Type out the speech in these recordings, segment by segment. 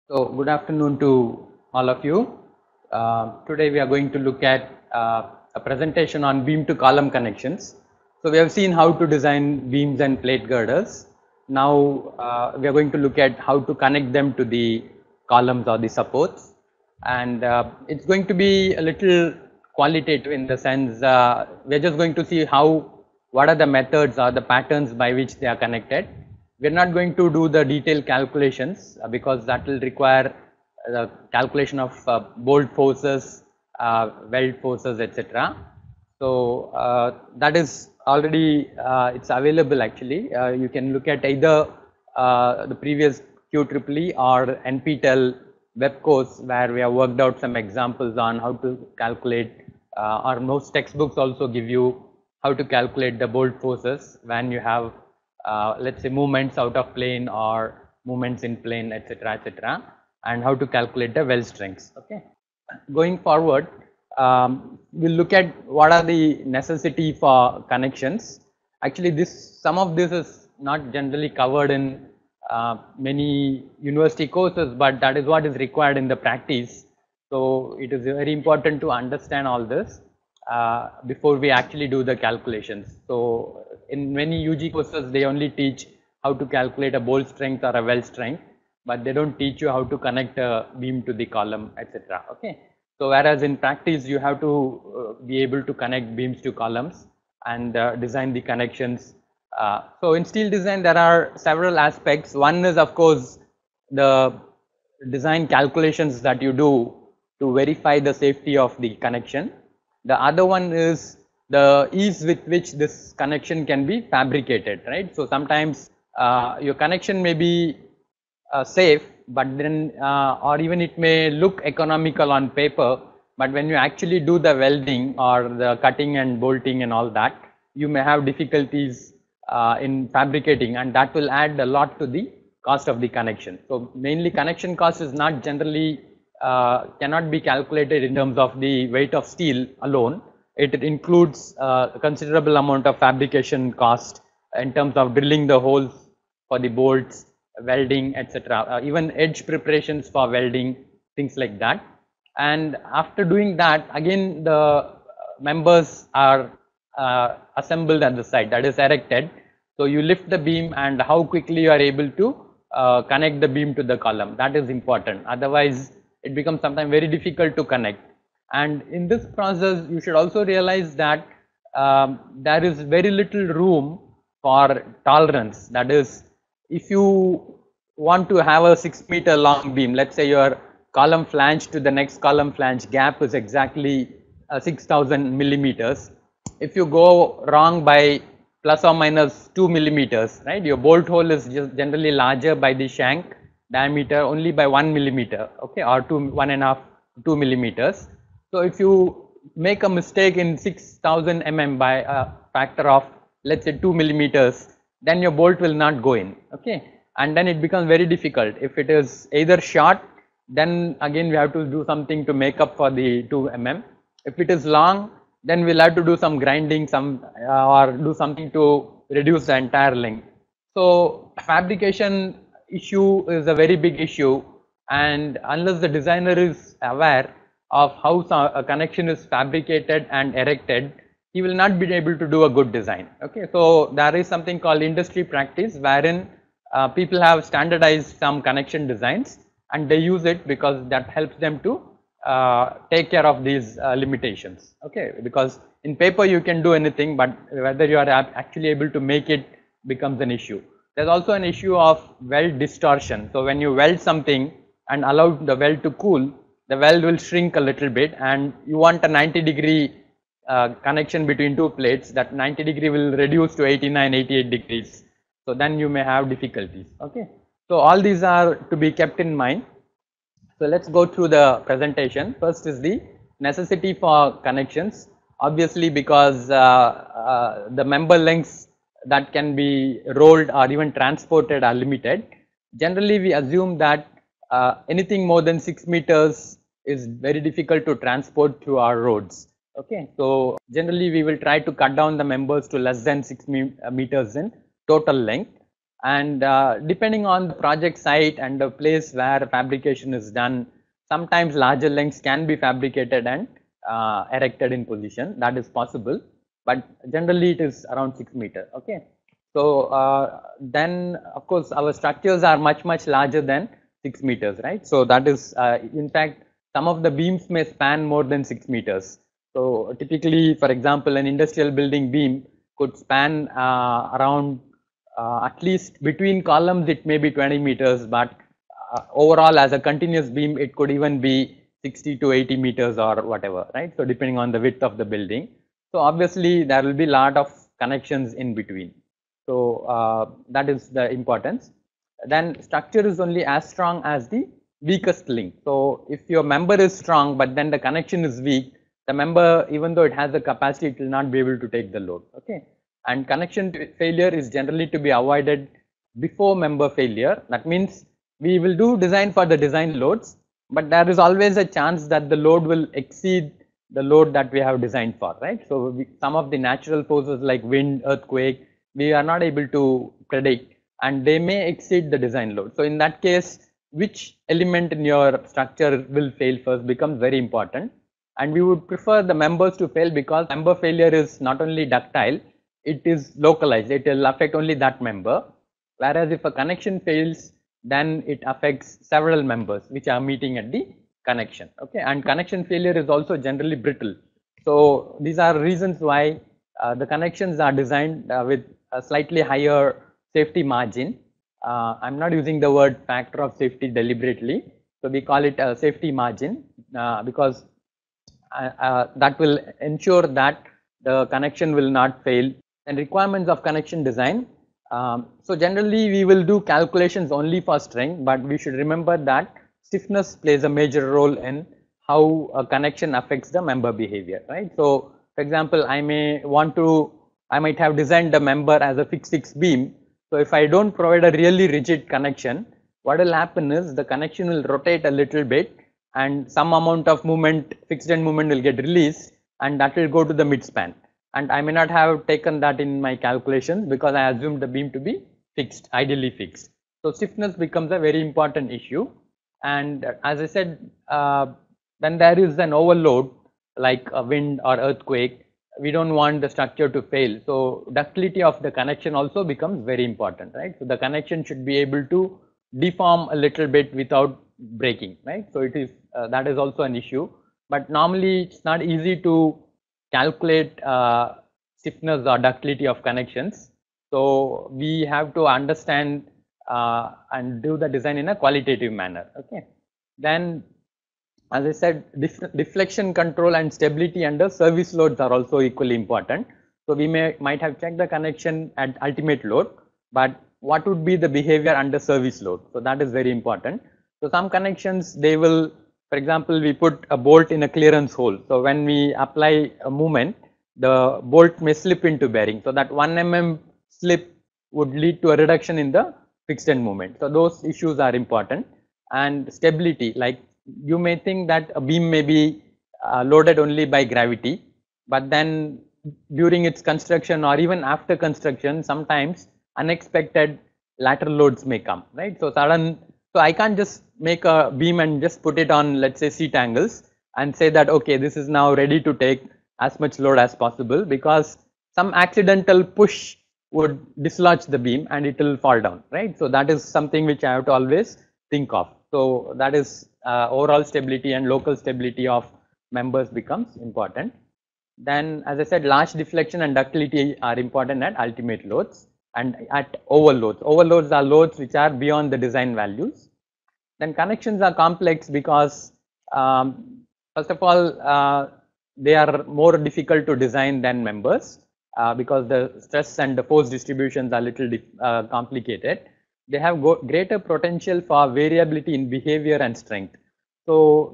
So, good afternoon to all of you. Today we are going to look at a presentation on beam to column connections. So, we have seen how to design beams and plate girders. Now, we are going to look at how to connect them to the columns or the supports, and it's going to be a little qualitative in the sense we are just going to see what are the methods or the patterns by which they are connected. We are not going to do the detailed calculations because that will require the calculation of bolt forces, weld forces, etc. So that is already it's available actually. You can look at either the previous QEEE or NPTEL web course where we have worked out some examples on how to calculate or most textbooks also give you how to calculate the bolt forces when you have let's say movements out of plane or movements in plane, etc., etc., and how to calculate the weld strengths. Okay. Going forward, we'll look at what are the necessity for connections. Actually, some of this is not generally covered in many university courses, but that is what is required in the practice. So it is very important to understand all this before we actually do the calculations. So in many UG courses, they only teach how to calculate a bolt strength or a weld strength, but they don't teach you how to connect a beam to the column, etc. Okay. So whereas in practice, you have to be able to connect beams to columns and design the connections. So in steel design, there are several aspects. One is of course the design calculations that you do to verify the safety of the connection. The other one is the ease with which this connection can be fabricated, right? So sometimes your connection may be safe, but then or even it may look economical on paper, but when you actually do the welding or the cutting and bolting and all that, you may have difficulties in fabricating, and that will add a lot to the cost of the connection. So mainly connection cost is not generally cannot be calculated in terms of the weight of steel alone. It includes a considerable amount of fabrication cost in terms of drilling the holes for the bolts, welding, etc. Even edge preparations for welding, things like that. And after doing that, again the members are assembled at the site, that is erected. So you lift the beam and how quickly you are able to connect the beam to the column. That is important. Otherwise, it becomes sometimes very difficult to connect. And in this process, you should also realize that there is very little room for tolerance. That is, if you want to have a 6-meter long beam, let's say your column flange to the next column flange gap is exactly 6000 millimeters. If you go wrong by plus or minus 2 millimeters, right, your bolt hole is just generally larger by the shank diameter only by 1 millimeter, okay, or 1.5 2 millimeters. So if you make a mistake in 6000 mm by a factor of let's say 2 millimeters, then your bolt will not go in, okay, and then it becomes very difficult. If it is either short, then again we have to do something to make up for the 2 mm. If it is long, then we'll have to do some grinding, or do something to reduce the entire length. So fabrication issue is a very big issue, and unless the designer is aware of how a connection is fabricated and erected, he will not be able to do a good design. Okay, so there is something called industry practice wherein people have standardized some connection designs and they use it because that helps them to take care of these limitations. Okay, because in paper you can do anything, but whether you are actually able to make it becomes an issue. There's also an issue of weld distortion. So when you weld something and allow the weld to cool, the weld will shrink a little bit, and you want a 90-degree connection between two plates. That 90-degree will reduce to 89, 88 degrees. So then you may have difficulties. Okay. So all these are to be kept in mind. So let's go through the presentation. First is the necessity for connections. Obviously, because the member lengths that can be rolled or even transported are limited. Generally, we assume that anything more than 6 meters is very difficult to transport through our roads. Okay, so generally we will try to cut down the members to less than 6 meters in total length. And depending on the project site and the place where fabrication is done, sometimes larger lengths can be fabricated and erected in position. That is possible, but generally it is around 6 meter. Okay. So then of course our structures are much larger than 6 meters, right? So that is in fact some of the beams may span more than 6 meters. So typically, for example, an industrial building beam could span around at least between columns it may be 20 meters, but overall as a continuous beam it could even be 60 to 80 meters or whatever, right? So depending on the width of the building. So obviously there will be a lot of connections in between. So that is the importance. Then structure is only as strong as the weakest link. So if your member is strong but then the connection is weak, the member, even though it has the capacity, it will not be able to take the load. Okay. And connection failure is generally to be avoided before member failure. That means we will do design for the design loads, but there is always a chance that the load will exceed the load that we have designed for, right? So some of the natural forces like wind, earthquake, we are not able to predict, and they may exceed the design load. So in that case, which element in your structure will fail first becomes very important. And we would prefer the members to fail because member failure is not only ductile, it is localized, it will affect only that member. Whereas if a connection fails, then it affects several members which are meeting at the connection. Okay, and connection failure is also generally brittle. So these are reasons why the connections are designed with a slightly higher safety margin. I'm not using the word factor of safety deliberately. So we call it a safety margin because that will ensure that the connection will not fail. And requirements of connection design. So generally we will do calculations only for strength, but we should remember that stiffness plays a major role in how a connection affects the member behavior, right? So for example, I might have designed the member as a fixed beam. So if I don't provide a really rigid connection, what will happen is the connection will rotate a little bit and some amount of movement, fixed end movement will get released, and that will go to the midspan. And I may not have taken that in my calculations because I assumed the beam to be fixed, ideally fixed. So stiffness becomes a very important issue. And as I said, when there is an overload like a wind or earthquake, we don't want the structure to fail. So ductility of the connection also becomes very important, right? So the connection should be able to deform a little bit without breaking, right? So it is that is also an issue. But normally it's not easy to calculate stiffness or ductility of connections. So we have to understand and do the design in a qualitative manner. Okay. Then, as I said, deflection control and stability under service loads are also equally important. So we might have checked the connection at ultimate load, but what would be the behavior under service load? So that is very important. So some connections, they will, for example, we put a bolt in a clearance hole. So when we apply a movement, the bolt may slip into bearing. So that 1 mm slip would lead to a reduction in the fixed end moment. So those issues are important. And stability, like you may think that a beam may be loaded only by gravity, but then during its construction or even after construction, sometimes unexpected lateral loads may come, right? So so I can't just make a beam and just put it on, let's say, seat angles and say that, okay, this is now ready to take as much load as possible, because some accidental push would dislodge the beam and it will fall down, right? So that is something which I have to always think of. So that is overall stability and local stability of members becomes important. Then, as I said, large deflection and ductility are important at ultimate loads and at overloads. Overloads are loads which are beyond the design values. Then connections are complex because first of all, they are more difficult to design than members because the stress and the force distributions are little complicated. They have greater potential for variability in behavior and strength. So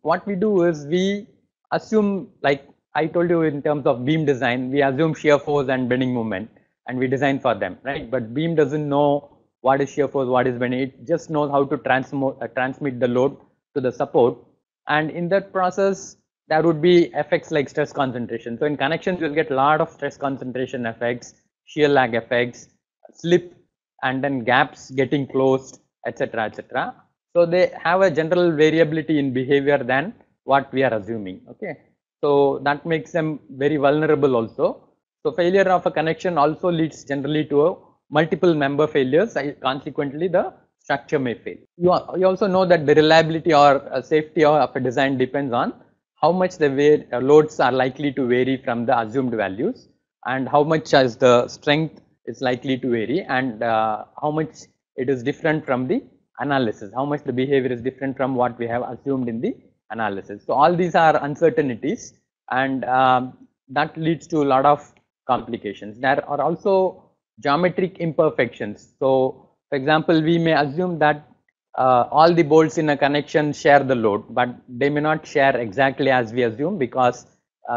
what we do is we assume, like I told you in terms of beam design, we assume shear force and bending moment and we design for them, right? But beam doesn't know what is shear force, what is bending. It just knows how to transmit the load to the support. And in that process, there would be effects like stress concentration. So in connections, you'll get a lot of stress concentration effects, shear lag effects, slip and then gaps getting closed, etc., etc. So they have a general variability in behavior than what we are assuming. Okay, so that makes them very vulnerable also. So failure of a connection also leads generally to a multiple member failures. Consequently, the structure may fail. You also know that the reliability or safety of a design depends on how much the loads are likely to vary from the assumed values, and how much as the strength is likely to vary, and how much it is different from the analysis, how much the behavior is different from what we have assumed in the analysis. So all these are uncertainties, and that leads to a lot of complications. There are also geometric imperfections. So for example, we may assume that all the bolts in a connection share the load, but they may not share exactly as we assume, because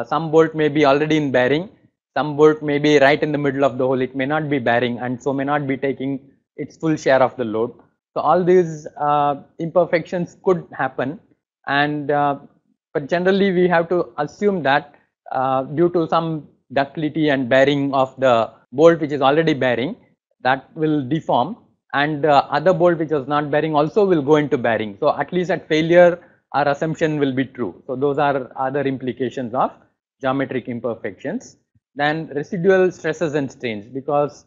some bolt may be already in bearing, some bolt may be right in the middle of the hole, it may not be bearing, and so may not be taking its full share of the load. So all these imperfections could happen, and but generally we have to assume that due to some ductility and bearing of the bolt which is already bearing, that will deform, and other bolt which was not bearing also will go into bearing. So at least at failure our assumption will be true. So those are other implications of geometric imperfections. Then residual stresses and strains, because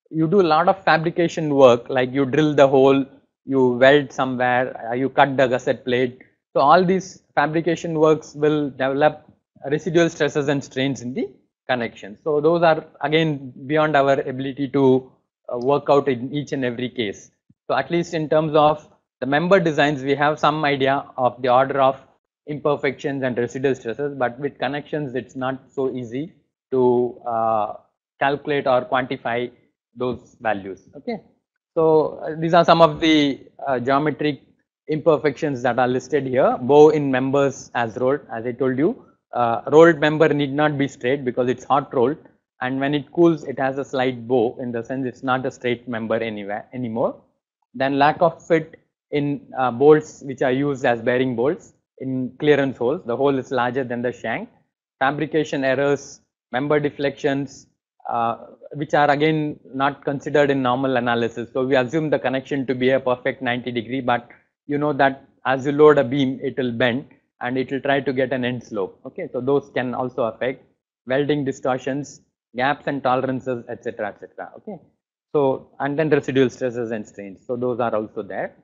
you do a lot of fabrication work, like you drill the hole, you weld somewhere, you cut the gusset plate. So all these fabrication works will develop residual stresses and strains in the connection. So those are again beyond our ability to work out in each and every case. So at least in terms of the member designs, we have some idea of the order of imperfections and residual stresses, but with connections it's not so easy to calculate or quantify those values. Okay, so these are some of the geometric imperfections that are listed here. Bow in members as rolled, as I told you, rolled member need not be straight because it's hot rolled, and when it cools it has a slight bow, in the sense it's not a straight member anymore. Then lack of fit in bolts which are used as bearing bolts in clearance holes, the hole is larger than the shank. Fabrication errors, member deflections, which are again not considered in normal analysis. So we assume the connection to be a perfect 90-degree, but you know that as you load a beam it will bend and it will try to get an end slope. Okay, so those can also affect welding distortions, gaps and tolerances, etc., etc. Okay, so and then residual stresses and strains, so those are also there.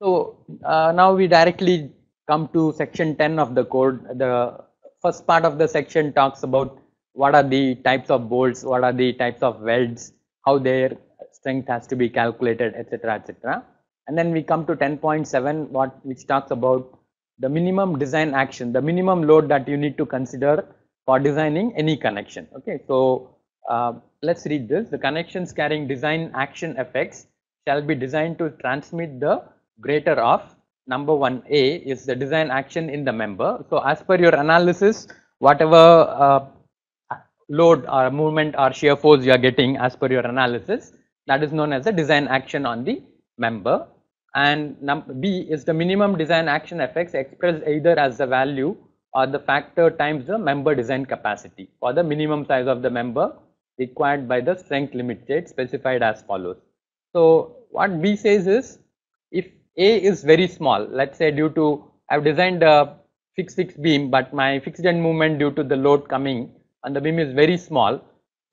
So now we directly come to section 10 of the code. The first part of the section talks about what are the types of bolts, what are the types of welds, how their strength has to be calculated, etc., etc. And then we come to 10.7, which talks about the minimum design action, the minimum load that you need to consider for designing any connection. Okay, so let's read this. The connections carrying design action effects shall be designed to transmit the greater of number 1A is the design action in the member. So as per your analysis, whatever load or movement or shear force you are getting as per your analysis, that is known as the design action on the member. And B is the minimum design action effects expressed either as the value or the factor times the member design capacity for the minimum size of the member required by the strength limit state specified as follows. So what B says is, if A is very small, let's say due to I have designed a fixed beam, but my fixed end movement due to the load coming on the beam is very small,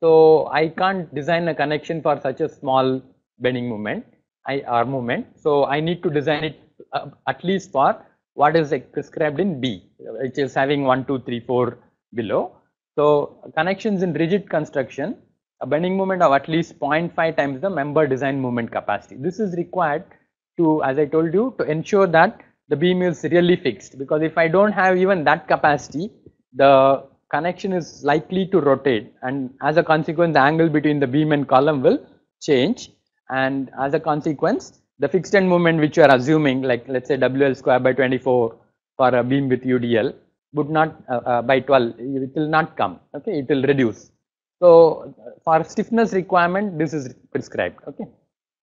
so I can't design a connection for such a small bending moment or movement. So I need to design it at least for what is prescribed in B, which is having 1, 2, 3, 4 below. So connections in rigid construction, a bending moment of at least 0.5 times the member design moment capacity. This is required to, as I told you, to ensure that the beam is really fixed, because if I don't have even that capacity, the connection is likely to rotate, and as a consequence the angle between the beam and column will change, and as a consequence the fixed end moment which you are assuming, like let's say WL square by 24 for a beam with UDL, would not by 12, it will not come. Okay, it will reduce. So for stiffness requirement this is prescribed. Okay,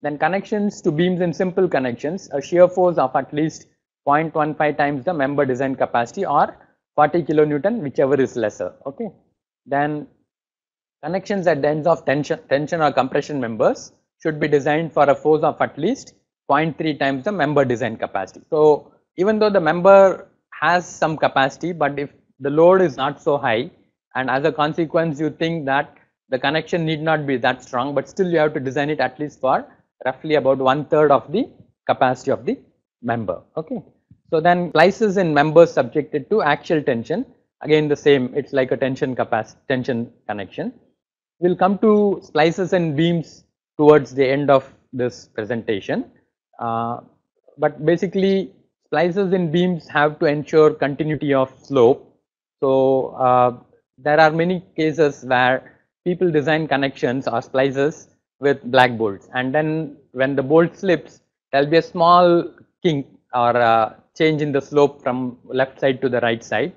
then connections to beams in simple connections, a shear force of at least 0.15 times the member design capacity or 40 kilonewton, whichever is lesser. Okay, then connections at the ends of tension or compression members should be designed for a force of at least 0.3 times the member design capacity. So even though the member has some capacity, but if the load is not so high, and as a consequence you think that the connection need not be that strong, but still you have to design it at least for roughly about 1/3 of the capacity of the member. Okay. So then splices in members subjected to axial tension, again the same, it's like a tension connection. We'll come to splices and beams towards the end of this presentation. But basically splices in beams have to ensure continuity of slope. So there are many cases where people design connections or splices with black bolts, and then when the bolt slips, there will be a small kink or change in the slope from left side to the right side,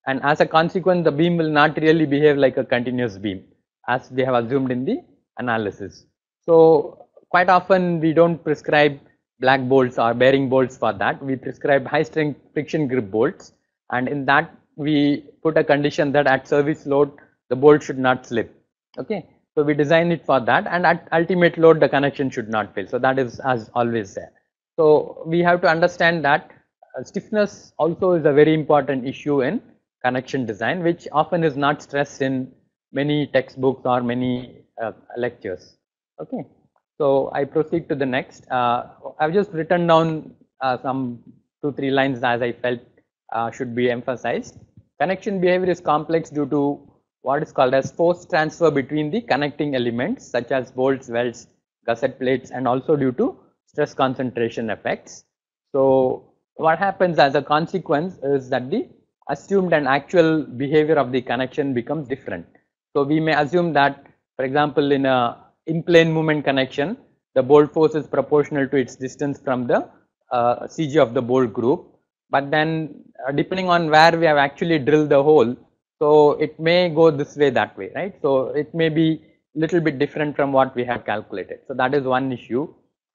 and as a consequence the beam will not really behave like a continuous beam as we have assumed in the analysis. So quite often we don't prescribe black bolts or bearing bolts for that. We prescribe high strength friction grip bolts, and in that we put a condition that at service load the bolt should not slip. Okay, so we design it for that, and at ultimate load the connection should not fail. So that is as always there. So we have to understand that stiffness also is a very important issue in connection design, which often is not stressed in many textbooks or many lectures. Okay, so I proceed to the next. I've just written down some 2-3 lines as I felt should be emphasized. Connection behavior is complex due to what is called as force transfer between the connecting elements such as bolts, welds, gusset plates, and also due to stress concentration effects. So what happens as a consequence is that the assumed and actual behavior of the connection becomes different. So we may assume that, for example, in a in-plane movement connection, the bolt force is proportional to its distance from the CG of the bolt group. But then depending on where we have actually drilled the hole, so it may go this way, that way, right? So it may be little bit different from what we have calculated. So that is one issue.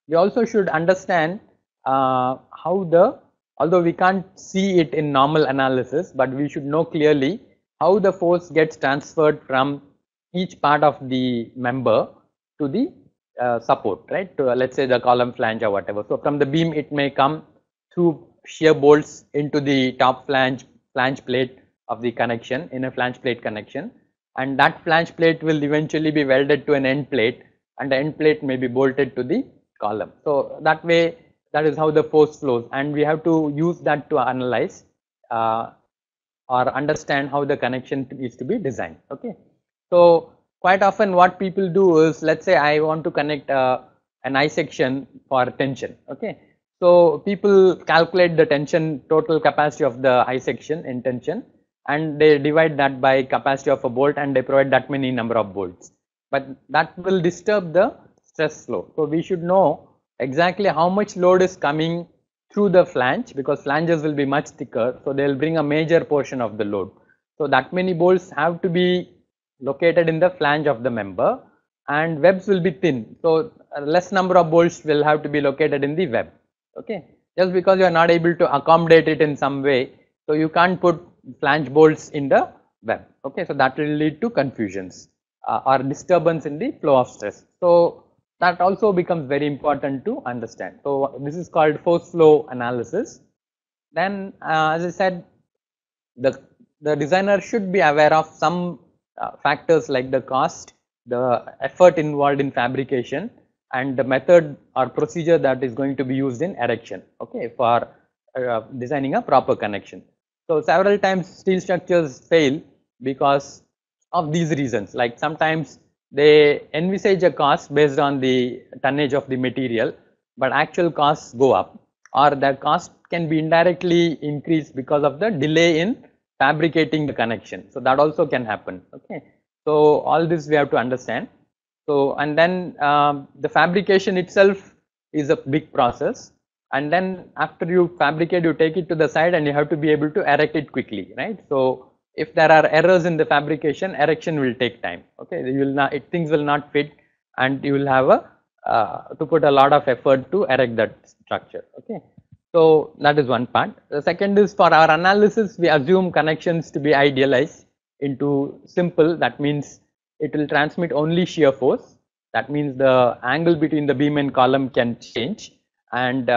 We also should understand although we can't see it in normal analysis, but we should know clearly how the force gets transferred from each part of the member to the support, right? To let's say the column flange or whatever. So from the beam it may come through shear bolts into the top flange plate of the connection in a flange plate connection, and that flange plate will eventually be welded to an end plate, and the end plate may be bolted to the column. So that way, that is how the force flows, and we have to use that to analyze or understand how the connection is to be designed. Okay, so quite often what people do is, let's say I want to connect an I section for tension. Okay, so people calculate the tension total capacity of the I section in tension, and they divide that by capacity of a bolt, and they provide that many number of bolts, but that will disturb the stress flow. So we should know exactly how much load is coming through the flange, because flanges will be much thicker, so they will bring a major portion of the load. So that many bolts have to be located in the flange of the member, and webs will be thin, so less number of bolts will have to be located in the web. Okay, just because you are not able to accommodate it in some way, so you can't put flange bolts in the web. Okay, so that will lead to confusions or disturbance in the flow of stress. So that also becomes very important to understand. So this is called force flow analysis. Then as I said, the designer should be aware of some factors like the cost, the effort involved in fabrication, and the method or procedure that is going to be used in erection, okay, for designing a proper connection. So several times steel structures fail because of these reasons. Like sometimes they envisage a cost based on the tonnage of the material, but actual costs go up, or the cost can be indirectly increased because of the delay in fabricating the connection. So that also can happen. Okay, so all this we have to understand. So and then the fabrication itself is a big process, and then after you fabricate, you take it to the side and you have to be able to erect it quickly, right? So if there are errors in the fabrication, erection will take time. Okay, you will not, things will not fit, and you will have to put a lot of effort to erect that structure. Okay, so that is one part. The second is, for our analysis, we assume connections to be idealized into simple. That means it will transmit only shear force, That means the angle between the beam and column can change, and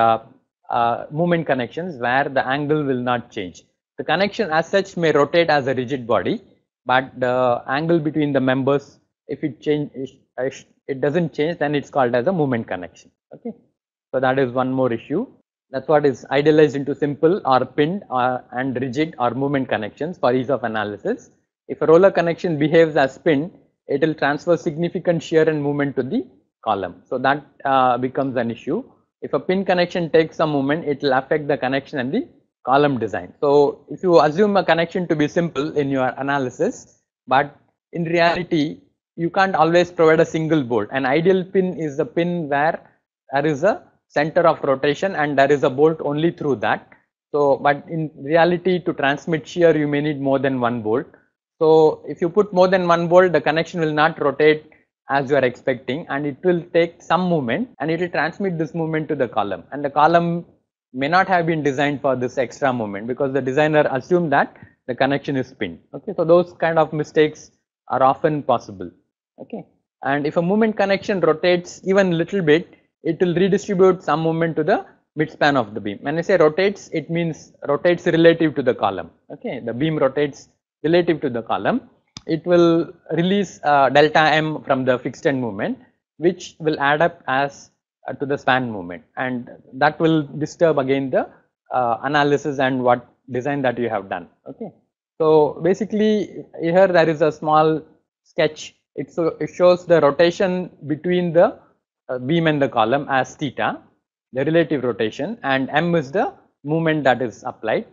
movement connections where the angle will not change. The connection as such may rotate as a rigid body, but the angle between the members, if it it doesn't change, then it's called as a movement connection. Okay, so that is one more issue. That's what is idealized into simple or pinned and rigid or movement connections for ease of analysis. If a roller connection behaves as pinned, it will transfer significant shear and movement to the column. So that becomes an issue. If a pin connection takes some movement, it will affect the connection and the column design. So if you assume a connection to be simple in your analysis, but in reality, you can't always provide a single bolt. An ideal pin is a pin where there is a center of rotation and there is a bolt only through that. So, but in reality, to transmit shear, you may need more than one bolt. So, if you put more than one bolt, the connection will not rotate as you are expecting, and it will take some movement and it will transmit this movement to the column, and the column may not have been designed for this extra movement because the designer assumed that the connection is pinned. Okay, so those kind of mistakes are often possible. Okay, and if a movement connection rotates even little bit, it will redistribute some movement to the midspan of the beam. When I say rotates, it means rotates relative to the column. Okay, the beam rotates relative to the column. It will release delta m from the fixed end movement, which will add up as to the span movement, and that will disturb again the analysis and what design that you have done. Okay, so basically here there is a small sketch. It shows the rotation between the beam and the column as theta, the relative rotation, and m is the movement that is applied.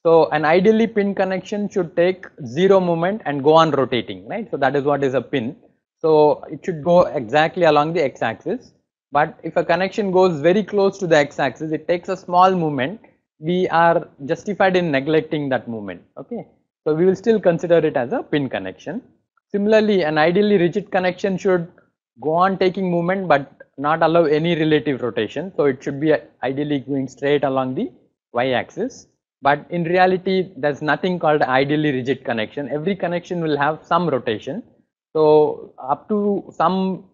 So an ideally pin connection should take zero movement and go on rotating, right? So that is what is a pin. So it should go exactly along the x-axis. But if a connection goes very close to the x-axis, it takes a small movement, we are justified in neglecting that movement. Okay, so we will still consider it as a pin connection. Similarly, an ideally rigid connection should go on taking movement but not allow any relative rotation. So it should be ideally going straight along the y-axis. But in reality, there's nothing called ideally rigid connection. Every connection will have some rotation. So up to some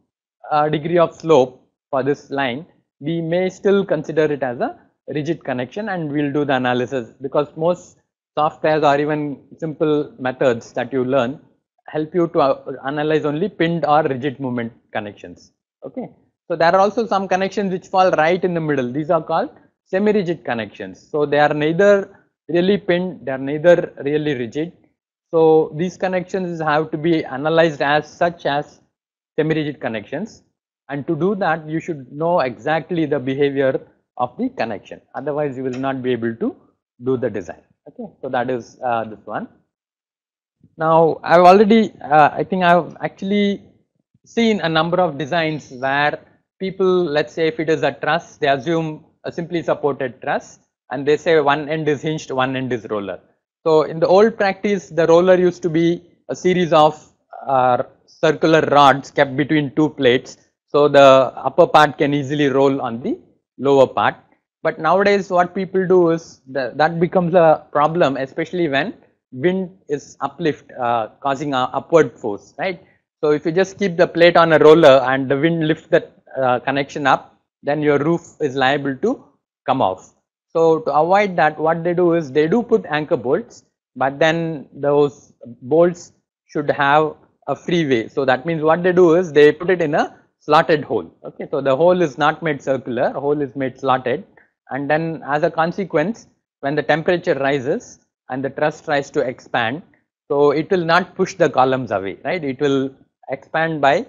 degree of slope for this line, we may still consider it as a rigid connection, and we'll do the analysis, because most softwares or even simple methods that you learn help you to analyze only pinned or rigid movement connections. Okay, so there are also some connections which fall right in the middle. These are called semi-rigid connections. So they are neither really pinned, they are neither really rigid. So these connections have to be analyzed as such as semi-rigid connections, and to do that you should know exactly the behavior of the connection, otherwise you will not be able to do the design. Okay, so that is this one. Now I've already I think I've actually seen a number of designs where people, let's say if it is a truss, they assume a simply supported truss and they say one end is hinged, one end is roller. So in the old practice, the roller used to be a series of circular rods kept between two plates, so the upper part can easily roll on the lower part. But nowadays what people do is that becomes a problem, especially when wind is uplift causing a upward force, right? So if you just keep the plate on a roller and the wind lifts that connection up, then your roof is liable to come off. So to avoid that, what they do is they do put anchor bolts, but then those bolts should have a free way. So that means what they do is they put it in a slotted hole. Okay, so the hole is not made circular, hole is made slotted, and then as a consequence, when the temperature rises and the truss tries to expand, so it will not push the columns away, right? It will expand by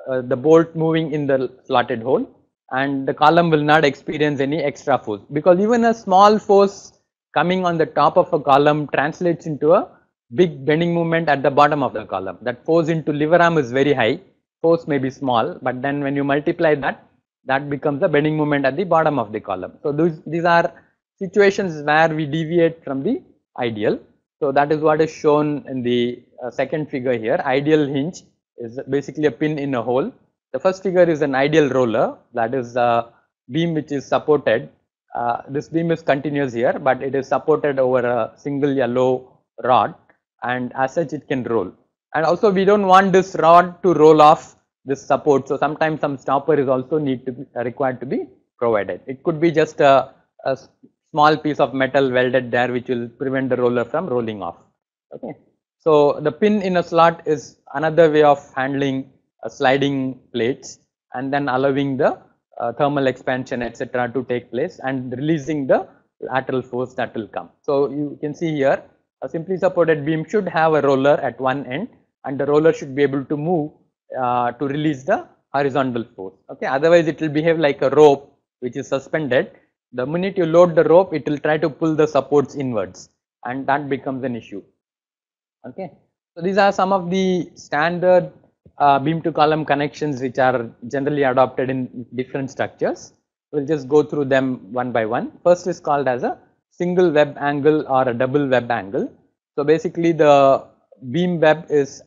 the bolt moving in the slotted hole, and the column will not experience any extra force, because even a small force coming on the top of a column translates into a big bending moment at the bottom of the column. That force into lever arm is very high, force may be small, but then when you multiply that, that becomes a bending moment at the bottom of the column. So these are situations where we deviate from the ideal. So that is what is shown in the second figure here. Ideal hinge is basically a pin in a hole. The first figure is an ideal roller, that is a beam which is supported. This beam is continuous here, but it is supported over a single yellow rod, and as such it can roll. And also we don't want this rod to roll off this support. So sometimes some stopper is also required to be provided. It could be just a small piece of metal welded there which will prevent the roller from rolling off. Okay. So the pin in a slot is another way of handling sliding plates and then allowing the thermal expansion etc. to take place and releasing the lateral force that will come. So you can see here a simply supported beam should have a roller at one end and the roller should be able to move to release the horizontal force. Okay. Otherwise it will behave like a rope which is suspended. The minute you load the rope, it will try to pull the supports inwards and that becomes an issue. Okay. So these are some of the standard beam to column connections which are generally adopted in different structures. We'll just go through them one by one. First is called as a single web angle or a double web angle. So basically the beam web is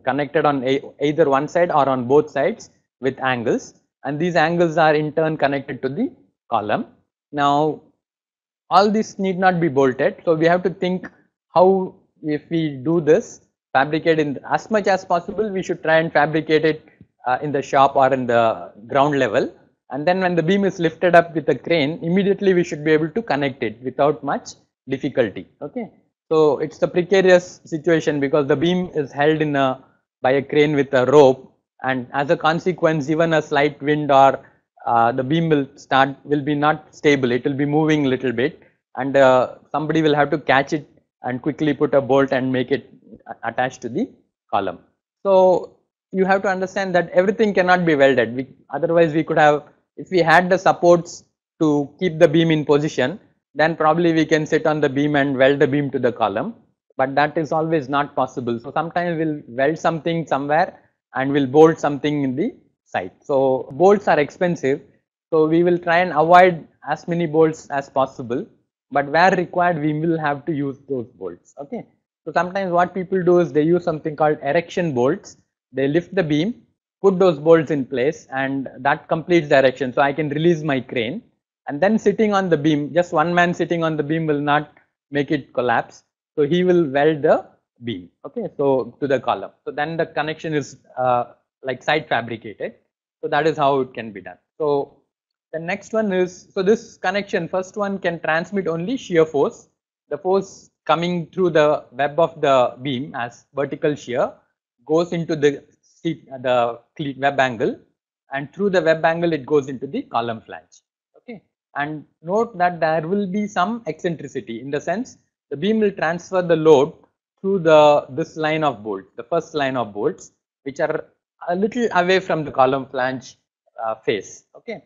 connected on either one side or on both sides with angles, and these angles are in turn connected to the column. Now all this need not be bolted, so we have to think how, if we do this, fabricate in as much as possible, we should try and fabricate it in the shop or in the ground level, and then when the beam is lifted up with a crane, immediately we should be able to connect it without much difficulty. Okay. So it's the precarious situation because the beam is held in by a crane with a rope, and as a consequence even a slight wind or the beam will be not stable, it will be moving a little bit, and somebody will have to catch it and quickly put a bolt and make it attached to the column. So you have to understand that everything cannot be welded, otherwise we could have, if we had the supports to keep the beam in position, then probably we can sit on the beam and weld the beam to the column, but that is always not possible. So sometimes we'll weld something somewhere and we'll bolt something in the side. So bolts are expensive, so we will try and avoid as many bolts as possible, but where required we will have to use those bolts. Okay. So sometimes what people do is they use something called erection bolts. They lift the beam, put those bolts in place, and that completes the erection. So I can release my crane, and then sitting on the beam, just one man sitting on the beam will not make it collapse. So he will weld the beam, okay, so to the column. So then the connection is like side fabricated. So that is how it can be done. So the next one is, so this connection, first one can transmit only shear force. The force coming through the web of the beam as vertical shear goes into the web angle, and through the web angle it goes into the column flange. Okay. And note that there will be some eccentricity, in the sense the beam will transfer the load through this line of bolts, the first line of bolts, which are a little away from the column flange face. Okay.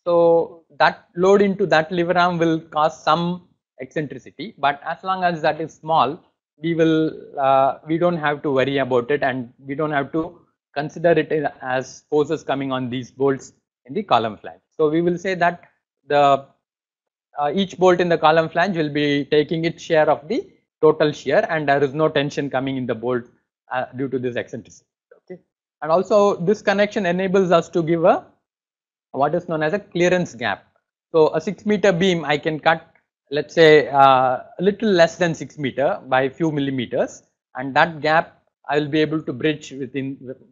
So that load into that lever arm will cause some eccentricity, but as long as that is small, we don't have to worry about it, and we don't have to consider it as forces coming on these bolts in the column flange. So we will say that the each bolt in the column flange will be taking its share of the total shear, and there is no tension coming in the bolt due to this eccentricity. Okay. And also this connection enables us to give what is known as a clearance gap. So a 6 meter beam I can cut, let's say a little less than 6 meter by a few millimeters, and that gap I will be able to bridge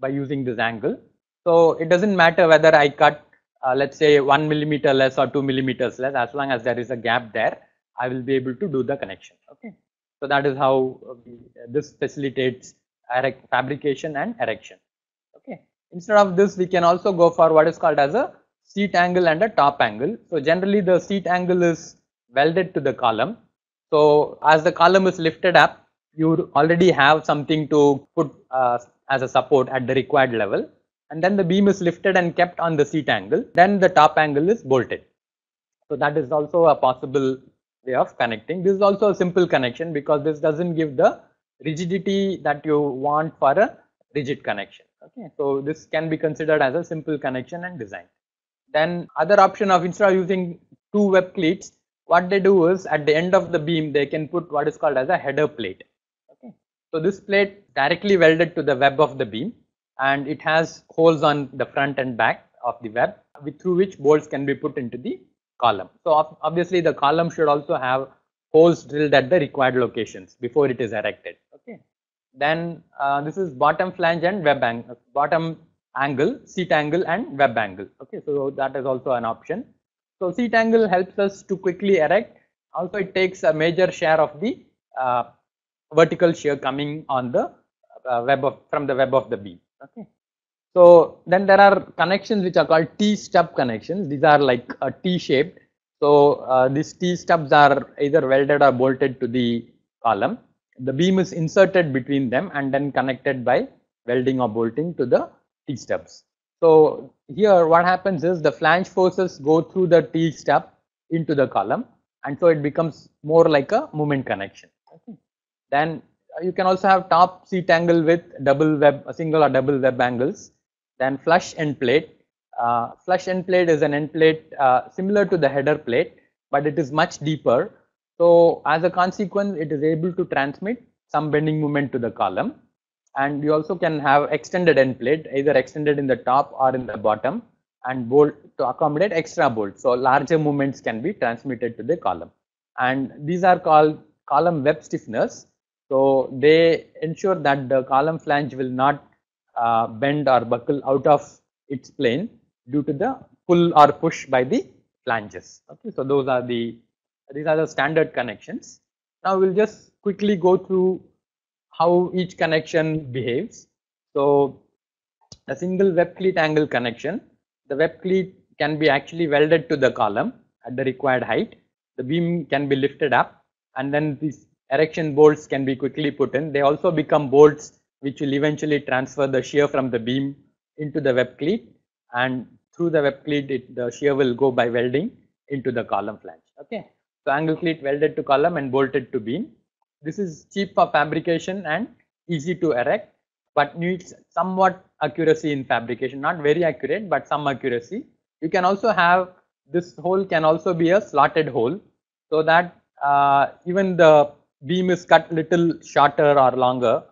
by using this angle. So it doesn't matter whether I cut let's say 1 millimeter less or 2 millimeters less, as long as there is a gap there, I will be able to do the connection. Okay. So that is how this facilitates fabrication and erection. Okay. Instead of this, we can also go for what is called as a seat angle and a top angle. So generally the seat angle is welded to the column. So as the column is lifted up, you already have something to put as a support at the required level, and then the beam is lifted and kept on the seat angle, then the top angle is bolted. So that is also a possible way of connecting. This is also a simple connection because this doesn't give the rigidity that you want for a rigid connection. Okay. So this can be considered as a simple connection and design. Then other option of, instead of using two web cleats, what they do is at the end of the beam they can put what is called as a header plate. Okay. So this plate directly welded to the web of the beam, and it has holes on the front and back of the web through which bolts can be put into the column. So obviously the column should also have holes drilled at the required locations before it is erected. Okay. Then this is bottom flange and web angle, bottom angle, seat angle and web angle. Okay, so that is also an option. So seat angle helps us to quickly erect. Also, it takes a major share of the vertical shear coming on the from the web of the beam. Okay. So then there are connections which are called T-stub connections. These are like a T-shaped. So these T-stubs are either welded or bolted to the column. The beam is inserted between them and then connected by welding or bolting to the T-stubs. So here what happens is the flange forces go through the T-stub into the column, and so it becomes more like a moment connection. Okay. Then you can also have top seat angle with double web, single or double web angles. Then flush end plate. Flush end plate is an end plate similar to the header plate, but it is much deeper. So as a consequence, it is able to transmit some bending moment to the column. And you also can have extended end plate, either extended in the top or in the bottom, and bolt to accommodate extra bolts. So larger movements can be transmitted to the column. And these are called column web stiffeners. So they ensure that the column flange will not bend or buckle out of its plane due to the pull or push by the flanges. Okay, so these are the standard connections. Now we'll just quickly go through how each connection behaves. So a single web cleat angle connection, the web cleat can be actually welded to the column at the required height. The beam can be lifted up, and then these erection bolts can be quickly put in. They also become bolts which will eventually transfer the shear from the beam into the web cleat, and through the web cleat the shear will go by welding into the column flange. Okay, so angle cleat welded to column and bolted to beam. This is cheap for fabrication and easy to erect, but needs somewhat accuracy in fabrication, not very accurate, but some accuracy. You can also have, this hole can also be a slotted hole, so that even the beam is cut little shorter or longer,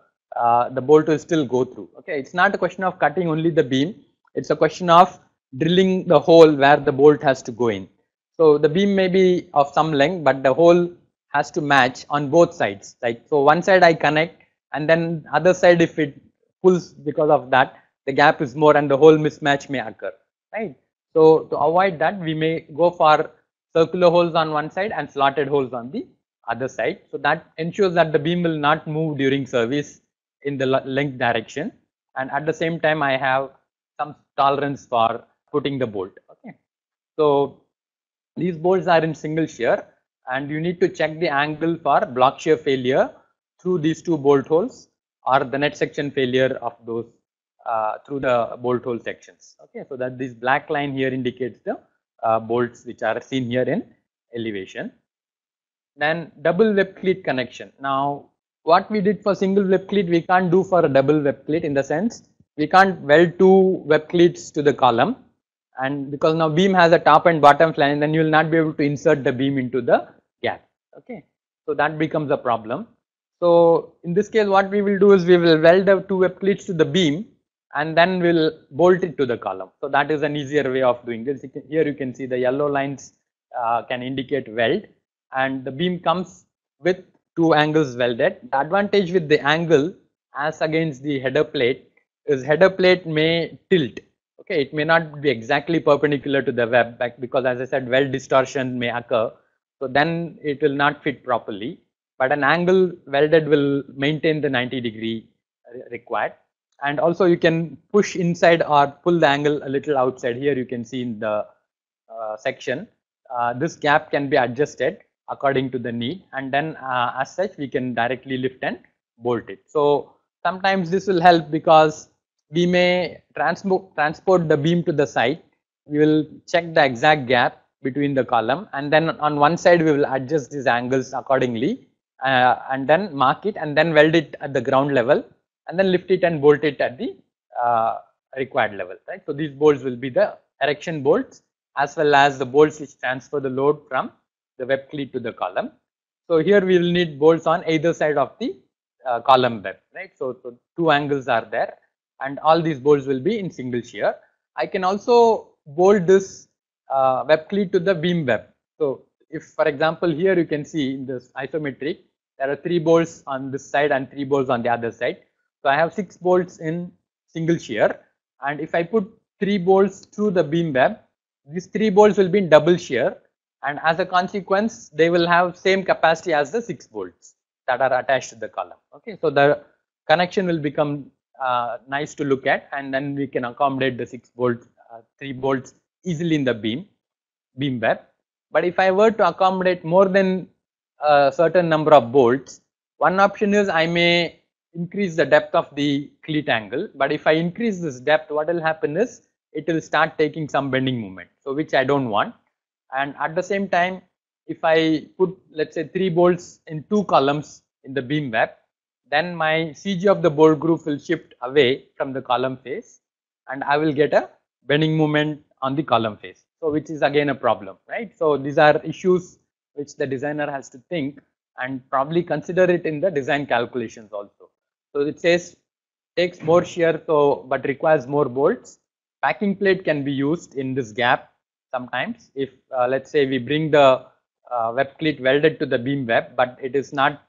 the bolt will still go through. Okay, it's not a question of cutting only the beam, it's a question of drilling the hole where the bolt has to go in. So the beam may be of some length, but the hole has to match on both sides. Like, so one side I connect, and then other side, if it pulls because of that, the gap is more and the whole mismatch may occur, right? So to avoid that, we may go for circular holes on one side and slotted holes on the other side. So that ensures that the beam will not move during service in the length direction, and at the same time I have some tolerance for putting the bolt. Okay, so these bolts are in single shear, and you need to check the angle for block shear failure through these two bolt holes, or the net section failure of those through the bolt hole sections. Okay, so that this black line here indicates the bolts which are seen here in elevation. Then double web cleat connection. Now what we did for single web cleat, we can't do for a double web cleat, in the sense we can't weld two web cleats to the column, and because now beam has a top and bottom flange, then you will not be able to insert the beam into the gap. Okay, so that becomes a problem. So in this case, what we will do is we will weld the two web cleats to the beam, and then we'll bolt it to the column. So that is an easier way of doing this. Here you can see the yellow lines can indicate weld, and the beam comes with two angles welded. The advantage with the angle as against the header plate is header plate may tilt. Okay, it may not be exactly perpendicular to the web, because as I said, weld distortion may occur. So then it will not fit properly. But an angle welded will maintain the 90-degree required. And also you can push inside or pull the angle a little outside. Here you can see in the section, this gap can be adjusted according to the need, and then as such we can directly lift and bolt it. So sometimes this will help, because we may transport the beam to the site. We will check the exact gap between the column, and then on one side we will adjust these angles accordingly, and then mark it, and then weld it at the ground level, and then lift it and bolt it at the required level, right? So these bolts will be the erection bolts, as well as the bolts which transfer the load from the web cleat to the column. So here we will need bolts on either side of the column web, right? So two angles are there, and all these bolts will be in single shear. I can also bolt this web cleat to the beam web. So if, for example, here you can see in this isometric, there are 3 bolts on this side and 3 bolts on the other side. So I have 6 bolts in single shear, and if I put 3 bolts through the beam web, these 3 bolts will be in double shear, and as a consequence they will have same capacity as the 6 bolts that are attached to the column. Okay, so the connection will become nice to look at, and then we can accommodate the 6 bolts, 3 bolts easily in the beam web. But if I were to accommodate more than a certain number of bolts, one option is I may increase the depth of the cleat angle, but if I increase this depth, what will happen is it will start taking some bending moment, so which I don't want. And at the same time, if I put, let's say, 3 bolts in 2 columns in the beam web, then my CG of the bolt groove will shift away from the column face, and I will get a bending moment on the column face, so which is again a problem, right? So these are issues which the designer has to think and probably consider it in the design calculations also. So it says takes more shear, so but requires more bolts. Packing plate can be used in this gap sometimes. If let's say we bring the web cleat welded to the beam web, but it is not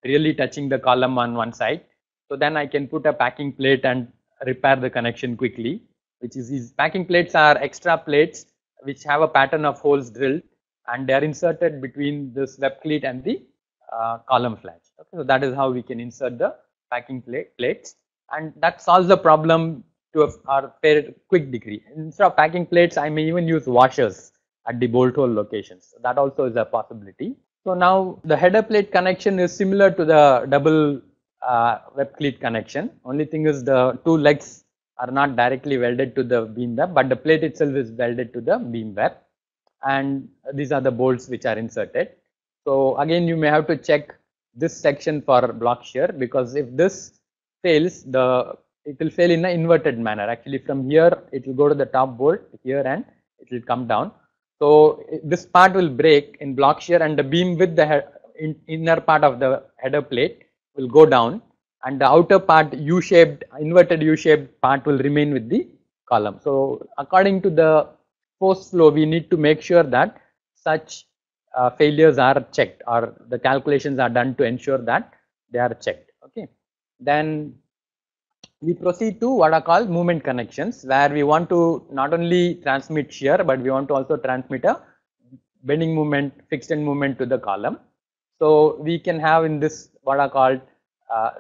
really touching the column on one side, so then I can put a packing plate and repair the connection quickly. Which is, these packing plates are extra plates which have a pattern of holes drilled, and they are inserted between this web cleat and the column flange. Okay, so that is how we can insert the packing plates, and that solves the problem to a fair quick degree. Instead of packing plates, I may even use washers at the bolt hole locations. So that also is a possibility. So now the header plate connection is similar to the double web cleat connection. Only thing is the 2 legs are not directly welded to the beam web, but the plate itself is welded to the beam web, and these are the bolts which are inserted. So again, you may have to check this section for block shear, because if this fails, it will fail in an inverted manner. Actually, from here it will go to the top bolt here and it will come down. So this part will break in block shear, and the beam with the inner part of the header plate will go down, and the outer part U-shaped, inverted U-shaped part will remain with the column. So according to the force flow, we need to make sure that such failures are checked, or the calculations are done to ensure that they are checked. Okay, then we proceed to what are called movement connections, where we want to not only transmit shear, but we want to also transmit a bending moment, fixed end moment to the column. So we can have in this what are called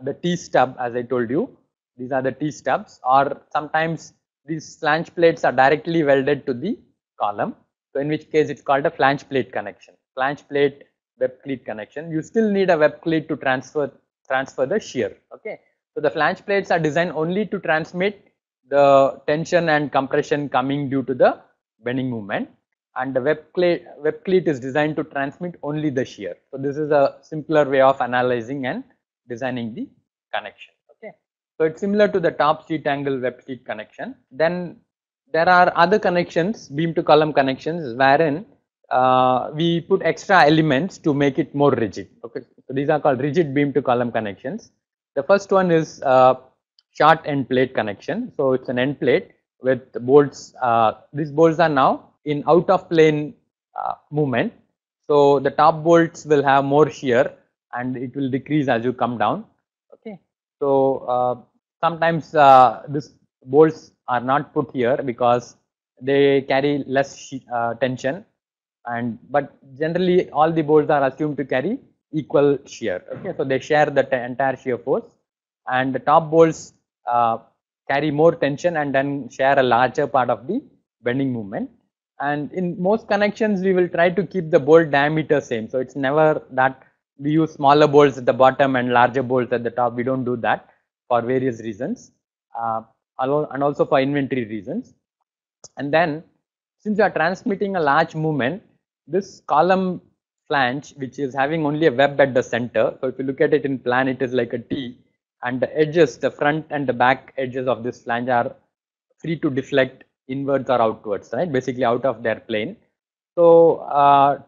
the T-stub, as I told you. These are the T-stubs, or sometimes these flange plates are directly welded to the column. So in which case it's called a flange plate connection. Flange plate web cleat connection. You still need a web cleat to transfer the shear. Okay. So the flange plates are designed only to transmit the tension and compression coming due to the bending movement, and the web cleat is designed to transmit only the shear. So this is a simpler way of analyzing and designing the connection. Okay, so it's similar to the top sheet angle web cleat connection. Then there are other connections, beam to column connections, wherein we put extra elements to make it more rigid. Okay, so these are called rigid beam to column connections. The first one is short end plate connection. So it's an end plate with bolts. These bolts are now in out of plane movement. So the top bolts will have more shear, and it will decrease as you come down. Okay, so sometimes these bolts are not put here because they carry less tension, but generally all the bolts are assumed to carry equal shear. Okay, so they share the entire shear force, and the top bolts carry more tension and then share a larger part of the bending movement. And in most connections, we will try to keep the bolt diameter same. So it's never that we use smaller bolts at the bottom and larger bolts at the top. We don't do that for various reasons, and also for inventory reasons. And then, since you are transmitting a large movement, this column flange, which is having only a web at the center. So if you look at it in plan, it is like a T, and the edges, the front and the back edges of this flange are free to deflect inwards or outwards, right? Basically out of their plane. So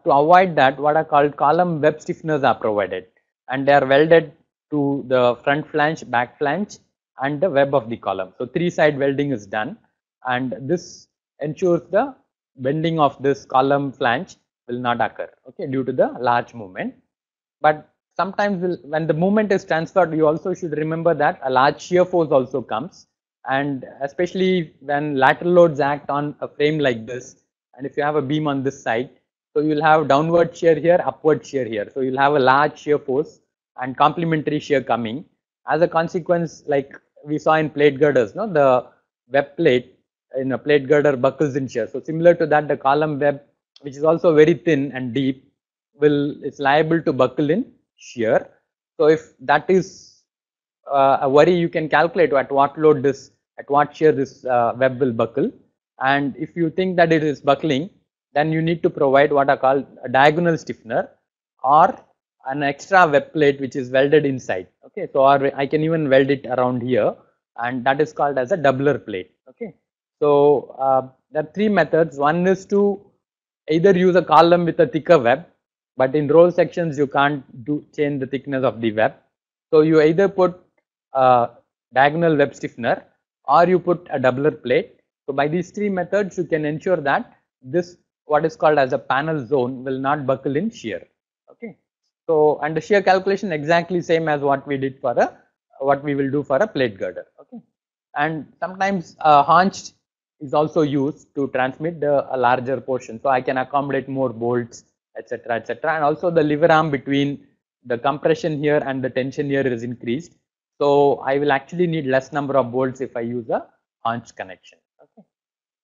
to avoid that, what are called column web stiffeners are provided, and they are welded to the front flange, back flange, and the web of the column. So 3-side welding is done, and this ensures the bending of this column flange will not occur, okay, due to the large movement. But sometimes when the moment is transferred, you also should remember that a large shear force also comes, and especially when lateral loads act on a frame like this, and if you have a beam on this side, so you'll have downward shear here, upward shear here. So you'll have a large shear force and complementary shear coming. As a consequence, like we saw in plate girders, no, the web plate in a plate girder buckles in shear. So similar to that, the column web, which is also very thin and deep, is liable to buckle in shear. So if that is a worry, you can calculate at what load this, at what shear this web will buckle. And if you think that it is buckling, then you need to provide what are called a diagonal stiffener or an extra web plate which is welded inside. Okay, so or I can even weld it around here, and that is called as a doubler plate. Okay, so there are three methods. One is to either use a column with a thicker web, but in roll sections you can't change the thickness of the web. So you either put a diagonal web stiffener or you put a doubler plate. So by these three methods you can ensure that this, what is called as a panel zone, will not buckle in shear. Okay, so and the shear calculation exactly same as what we did for a, what we will do for a plate girder. Okay, and sometimes haunched is also used to transmit a larger portion, so I can accommodate more bolts, etc., etc. And also the lever arm between the compression here and the tension here is increased, so I will actually need less number of bolts if I use a haunched connection. Okay,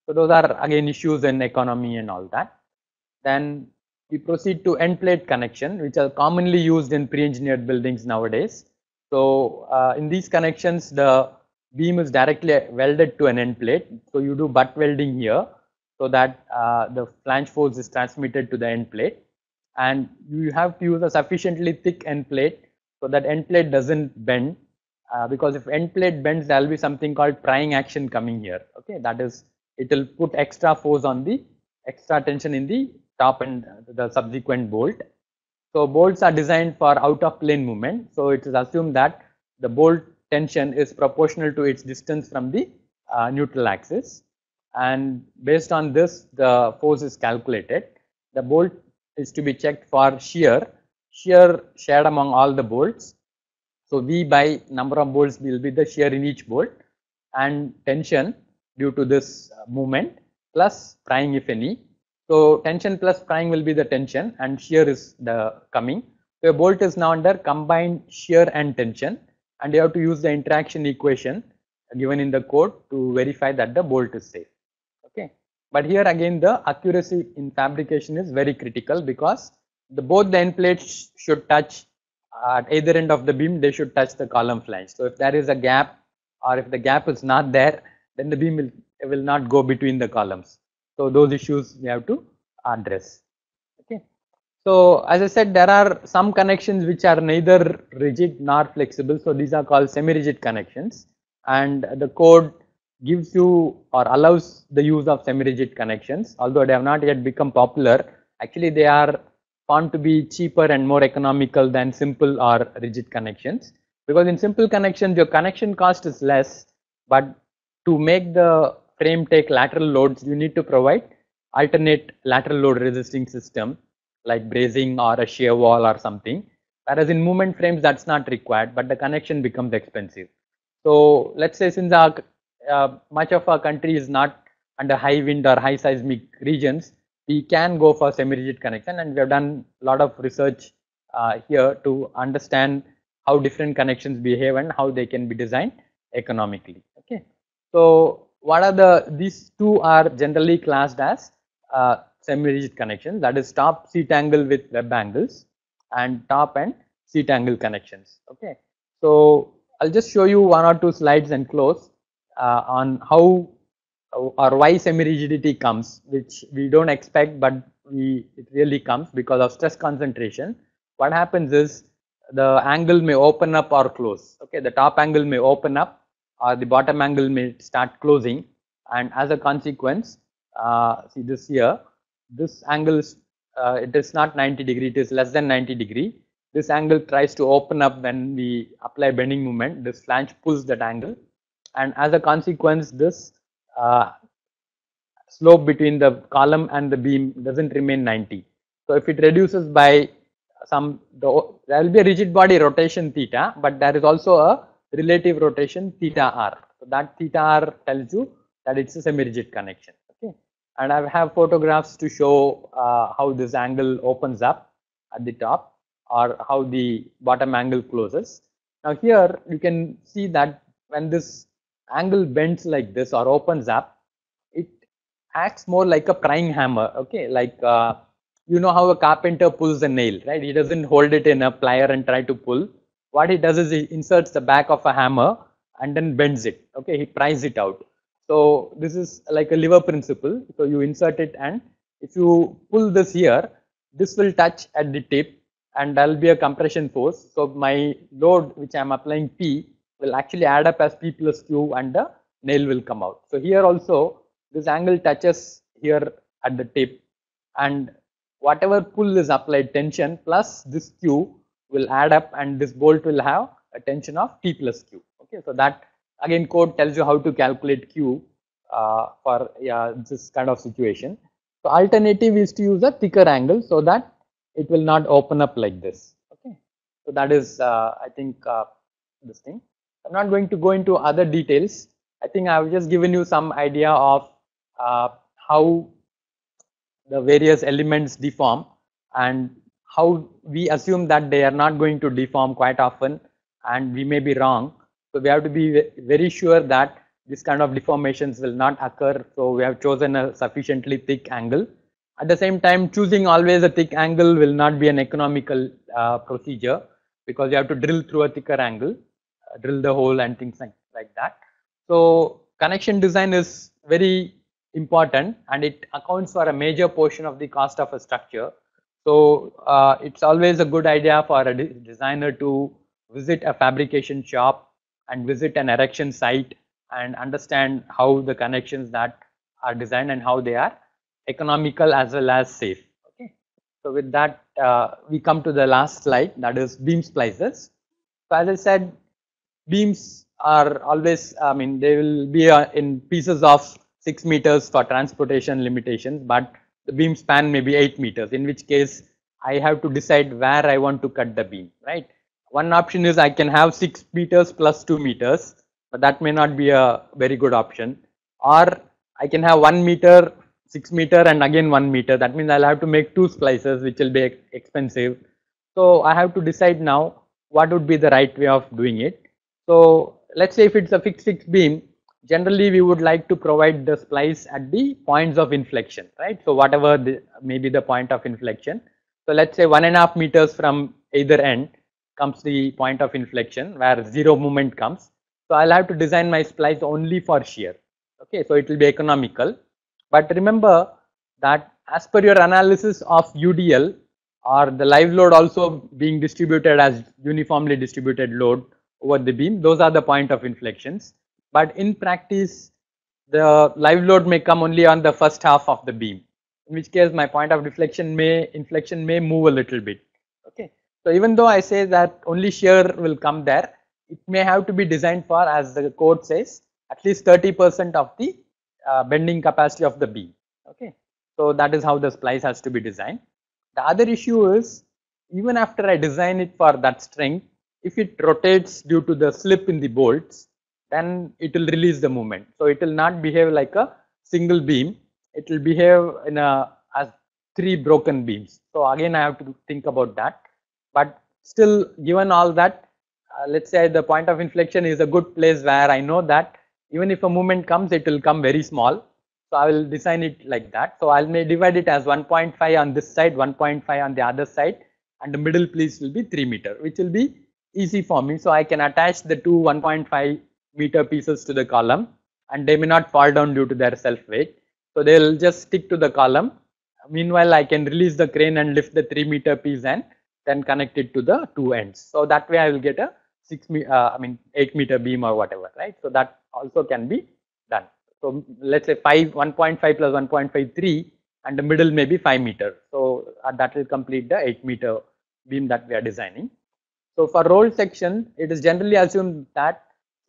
so those are again issues in economy and all that. Then we proceed to end plate connection, which are commonly used in pre-engineered buildings nowadays. So in these connections, the beam is directly welded to an end plate. So you do butt welding here, so that the flange force is transmitted to the end plate, and you have to use a sufficiently thick end plate so that end plate doesn't bend, because if end plate bends, there will be something called prying action coming here. Okay, that is, it will put extra force on the extra tension in the top and the subsequent bolt. So bolts are designed for out of plane movement, so it is assumed that the bolt tension is proportional to its distance from the neutral axis, and based on this the force is calculated. The bolt is to be checked for shear shared among all the bolts. So V by number of bolts will be the shear in each bolt, and tension due to this movement plus prying if any. So tension plus prying will be the tension, and shear is the coming. So a bolt is now under combined shear and tension, and you have to use the interaction equation given in the code to verify that the bolt is safe. Okay, but here again the accuracy in fabrication is very critical, because both the end plates should touch at either end of the beam, they should touch the column flange. So if there is a gap, or if the gap is not there, then the beam will not go between the columns. So those issues we have to address. Okay, so as I said, there are some connections which are neither rigid nor flexible, so these are called semi-rigid connections, and the code gives you or allows the use of semi-rigid connections. Although they have not yet become popular, actually they are found to be cheaper and more economical than simple or rigid connections, because in simple connections your connection cost is less, but to make the frame take lateral loads, you need to provide alternate lateral load resisting system like bracing or a shear wall or something, whereas in movement frames that's not required, but the connection becomes expensive. So let's say since much of our country is not under high wind or high seismic regions, we can go for semi-rigid connection, and we have done a lot of research here to understand how different connections behave and how they can be designed economically. Okay, so what are these two are generally classed as semi-rigid connections, that is top seat angle with web angles and top and seat angle connections. Okay, so I'll just show you one or two slides and close on how or why semi-rigidity comes, which we don't expect, but it really comes because of stress concentration. What happens is the angle may open up or close. Okay, the top angle may open up or the bottom angle may start closing, and as a consequence, see this here, this angle is it is not 90 degree, it is less than 90 degree. This angle tries to open up when we apply bending moment. This flange pulls that angle, and as a consequence, this slope between the column and the beam doesn't remain 90. So if it reduces by there will be a rigid body rotation theta, but there is also a relative rotation theta r. So that theta r tells you that it's a semi-rigid connection. Okay, and I have photographs to show how this angle opens up at the top or how the bottom angle closes. Now here you can see that when this angle bends like this or opens up, it acts more like a prying hammer. Okay, like you know how a carpenter pulls a nail, right? He doesn't hold it in a plier and try to pull. What he does is he inserts the back of a hammer and then bends it. Okay, he pries it out. So this is like a lever principle. So you insert it, and if you pull this here, this will touch at the tip and there will be a compression force. So my load which I am applying P will actually add up as P plus Q and the nail will come out. So here also this angle touches here at the tip, and whatever pull is applied, tension plus this Q will add up, and this bolt will have a tension of T plus Q. Okay, so that again code tells you how to calculate Q for this kind of situation. So alternative is to use a thicker angle so that it will not open up like this. Okay, so that is I think this thing. I'm not going to go into other details. I think I've just given you some idea of how the various elements deform and how we assume that they are not going to deform quite often, and we may be wrong. So we have to be very sure that this kind of deformations will not occur. So we have chosen a sufficiently thick angle. At the same time, choosing always a thick angle will not be an economical procedure, because you have to drill through a thicker angle, drill the hole and things like that. So connection design is very important, and it accounts for a major portion of the cost of a structure. So it's always a good idea for a designer to visit a fabrication shop and visit an erection site and understand how the connections that are designed and how they are economical as well as safe. Okay, so with that we come to the last slide, that is beam splices. So as I said, beams are always, I mean, they will be in pieces of 6 meters for transportation limitations, but the beam span may be 8 meters, in which case I have to decide where I want to cut the beam, right? One option is I can have 6 meters plus 2 meters, but that may not be a very good option. Or I can have 1 meter, 6 meter and again 1 meter. That means I'll have to make 2 splices, which will be expensive. So I have to decide now what would be the right way of doing it. So let's say if it's a fixed beam, generally we would like to provide the splice at the points of inflection, right? So whatever may be the point of inflection. So let's say 1.5 meters from either end comes the point of inflection where zero movement comes. So I'll have to design my splice only for shear. Okay, so it will be economical. But remember that as per your analysis of UDL, or the live load also being distributed as uniformly distributed load over the beam, those are the point of inflections. But in practice, the live load may come only on the first half of the beam, in which case my point of inflection may move a little bit. Okay, so even though I say that only shear will come there, it may have to be designed for, as the code says, at least 30% of the bending capacity of the beam. Okay, so that is how the splice has to be designed. The other issue is, even after I design it for that strength, if it rotates due to the slip in the bolts, then it will release the moment. So it will not behave like a single beam. It will behave in as 3 broken beams. So again, I have to think about that. But still, given all that, let's say the point of inflection is a good place where I know that even if a movement comes, it will come very small. So I will design it like that. So I may divide it as 1.5 on this side, 1.5 on the other side, and the middle piece will be 3 meter, which will be easy for me. So I can attach the two 1.5 meter pieces to the column, and they may not fall down due to their self weight. So they will just stick to the column. Meanwhile, I can release the crane and lift the 3 meter piece and then connect it to the two ends. So that way I will get a 8 meter beam or whatever, right? So that also can be done. So let's say 1.5 plus 1.53, and the middle may be 5 meter. So that will complete the 8 meter beam that we are designing. So for roll section, it is generally assumed that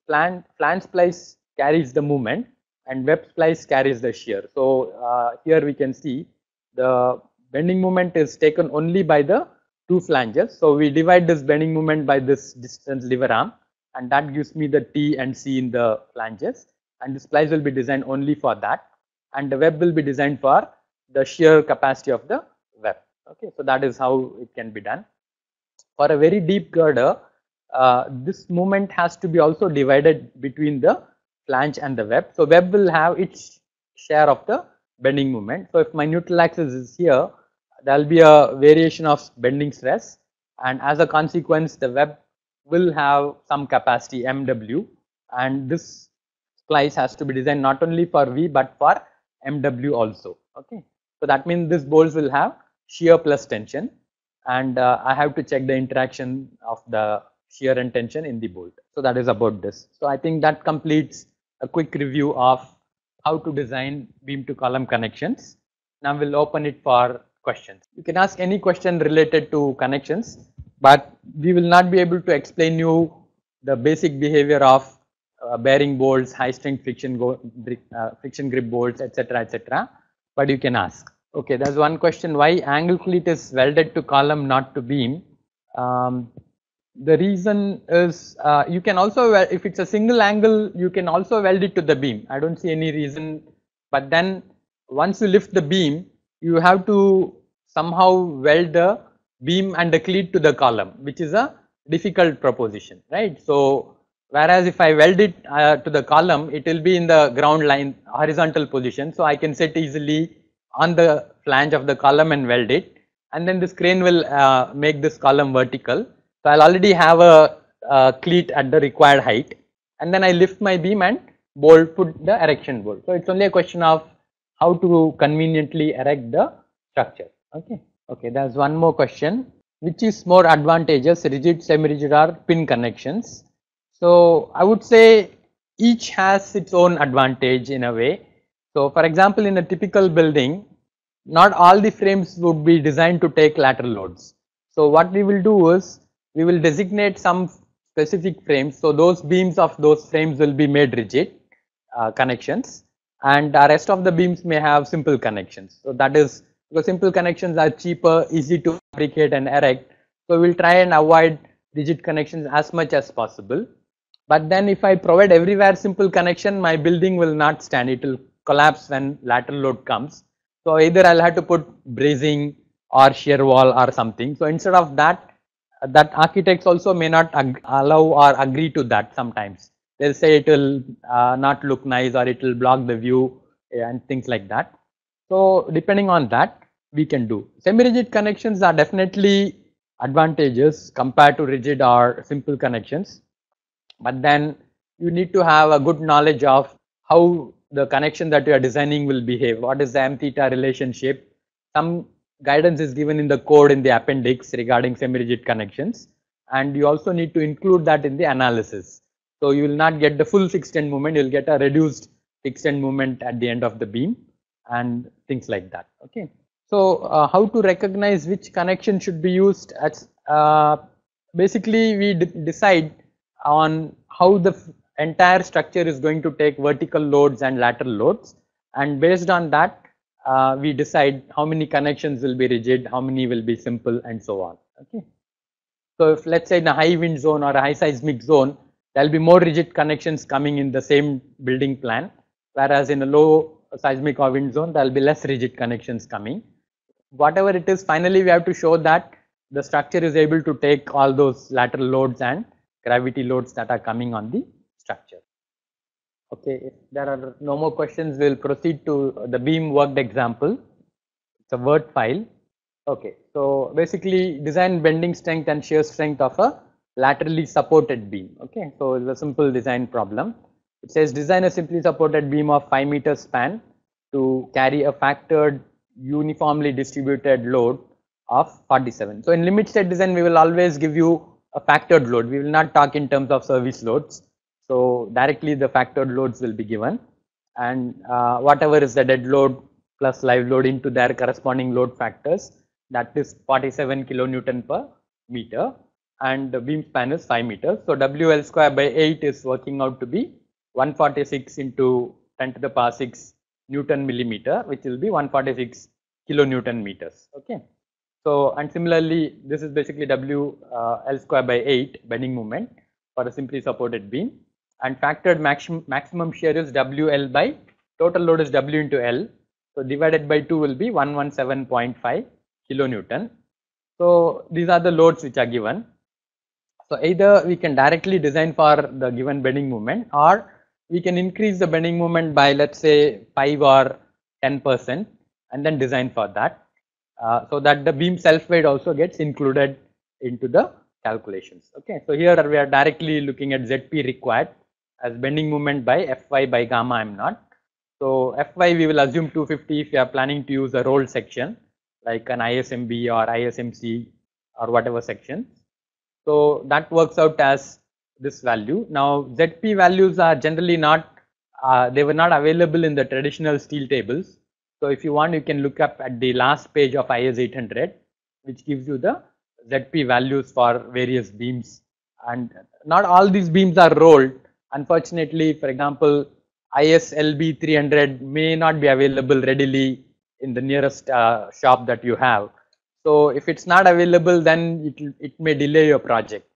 flange splice carries the moment and web splice carries the shear. So here we can see the bending moment is taken only by the two flanges. So we divide this bending moment by this distance lever arm, and that gives me the T and C in the flanges, and the splice will be designed only for that, and the web will be designed for the shear capacity of the web. Okay, so that is how it can be done. For a very deep girder, this moment has to be also divided between the flange and the web. So web will have its share of the bending moment. So if my neutral axis is here, there will be a variation of bending stress, and as a consequence the web will have some capacity MW, and this splice has to be designed not only for V but for MW also. Okay, so that means this bolts will have shear plus tension, and I have to check the interaction of the shear and tension in the bolt. So that is about this. So I think that completes a quick review of how to design beam to column connections. Now we'll open it for questions. You can ask any question related to connections, but we will not be able to explain you the basic behavior of bearing bolts, high strength friction grip bolts, etc., etc. But you can ask. Okay, there's one question: why angle cleat is welded to column, not to beam? The reason is you can also, if it's a single angle, you can also weld it to the beam. I don't see any reason. But then once you lift the beam, you have to somehow weld the beam and the cleat to the column, which is a difficult proposition, right? So whereas if I weld it to the column, it will be in the ground line horizontal position. So I can sit easily on the flange of the column and weld it, and then this crane will make this column vertical. So I'll already have a cleat at the required height, and then I lift my beam and put the erection bolt. So it's only a question of how to conveniently erect the structure. Okay. Okay. There's one more question: which is more advantageous, rigid, semi-rigid, or pin connections? So I would say each has its own advantage in a way. So for example, in a typical building, not all the frames would be designed to take lateral loads. So what we will do is, we will designate some specific frames. So those beams of those frames will be made rigid connections, and the rest of the beams may have simple connections. So that is because simple connections are cheaper, easy to fabricate and erect. So we will try and avoid rigid connections as much as possible. But then if I provide everywhere simple connection, my building will not stand. It will collapse when lateral load comes. So either I'll have to put bracing or shear wall or something. So instead of that, that architects also may not allow or agree to that sometimes. They'll say it will not look nice, or it will block the view and things like that. So depending on that, we can do. Semi-rigid connections are definitely advantageous compared to rigid or simple connections. But then you need to have a good knowledge of how the connection that you are designing will behave. What is the M theta relationship? Some guidance is given in the code in the appendix regarding semi-rigid connections, and you also need to include that in the analysis. So you will not get the full fixed end moment, you will get a reduced fixed end moment at the end of the beam and things like that. Okay. So how to recognize which connection should be used? Basically we decide on how the entire structure is going to take vertical loads and lateral loads, and based on that we decide how many connections will be rigid, how many will be simple, and so on. Okay. So if let's say in a high wind zone or a high seismic zone, there will be more rigid connections coming in the same building plan, whereas in a low seismic or wind zone there will be less rigid connections coming. Whatever it is, finally we have to show that the structure is able to take all those lateral loads and gravity loads that are coming on the structure. Okay, if there are no more questions, we will proceed to the beam worked example. It's a Word file. Okay, so basically design bending strength and shear strength of a laterally supported beam. Okay, so it's a simple design problem. It says design a simply supported beam of 5 meters span to carry a factored uniformly distributed load of 47. So in limit state design, we will always give you a factored load. We will not talk in terms of service loads. So directly the factored loads will be given, and whatever is the dead load plus live load into their corresponding load factors, that is 47 kilonewton per meter, and the beam span is 5 meters. So WL square by 8 is working out to be 146 into 10 to the power 6 Newton millimeter, which will be 146 kilonewton meters. Okay. So, and similarly, this is basically W L square by 8 bending moment for a simply supported beam, and factored maximum shear is WL by total load is W into L. So, divided by 2 will be 117.5 kilonewton. So, these are the loads which are given. So, either we can directly design for the given bending moment, or we can increase the bending moment by, let's say, 5 or 10% and then design for that. So that the beam self weight also gets included into the calculations. Okay, so here we are directly looking at ZP required as bending moment by Fy by gamma m naught. So Fy we will assume 250 if we are planning to use a rolled section like an ISMB or ISMC or whatever section. So that works out as this value. Now ZP values are generally not, they were not available in the traditional steel tables. So if you want, you can look up at the last page of IS 800, which gives you the ZP values for various beams. And not all these beams are rolled. Unfortunately, for example, ISLB 300 may not be available readily in the nearest shop that you have. So if it's not available, then it may delay your project.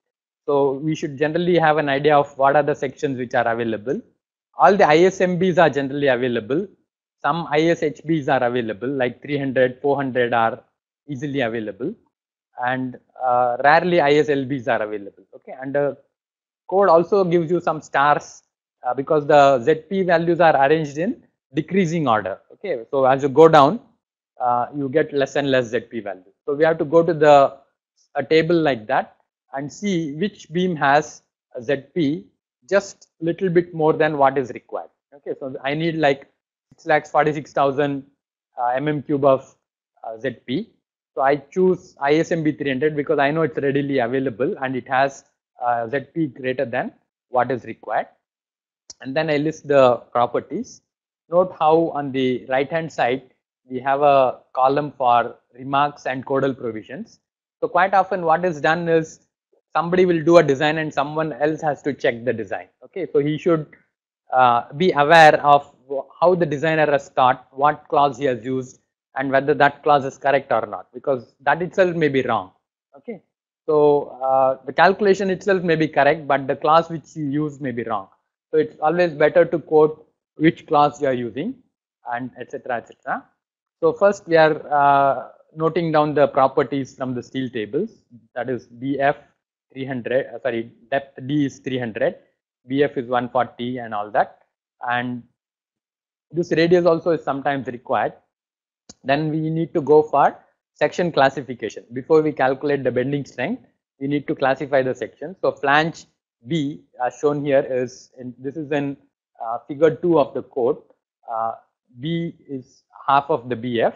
So we should generally have an idea of what are the sections which are available. All the ISMBs are generally available. Some ISHBs are available, like 300, 400 are easily available, and rarely ISLBs are available. Okay, and the code also gives you some stars because the ZP values are arranged in decreasing order. Okay, so as you go down, you get less and less ZP values. So we have to go to a table like that and see which beam has a ZP just little bit more than what is required. Okay, so I need like 6,46,000 mm cube of ZP. So I choose ISMB 300 because I know it's readily available and it has ZP greater than what is required. And then I list the properties. Note how on the right hand side we have a column for remarks and codal provisions. So quite often what is done is somebody will do a design and someone else has to check the design. Okay, so he should be aware of how the designer has thought, what clause he has used, and whether that clause is correct or not, because that itself may be wrong. Okay, so the calculation itself may be correct, but the clause which you use may be wrong. So it's always better to quote which clause you are using, and etc. etc. So first we are noting down the properties from the steel tables. That is BF 300. Sorry, depth D is 300. BF is 140 and all that, and this radius also is sometimes required. Then we need to go for section classification. Before we calculate the bending strength, we need to classify the section. So flange B as shown here is this is in figure 2 of the code. B is half of the BF,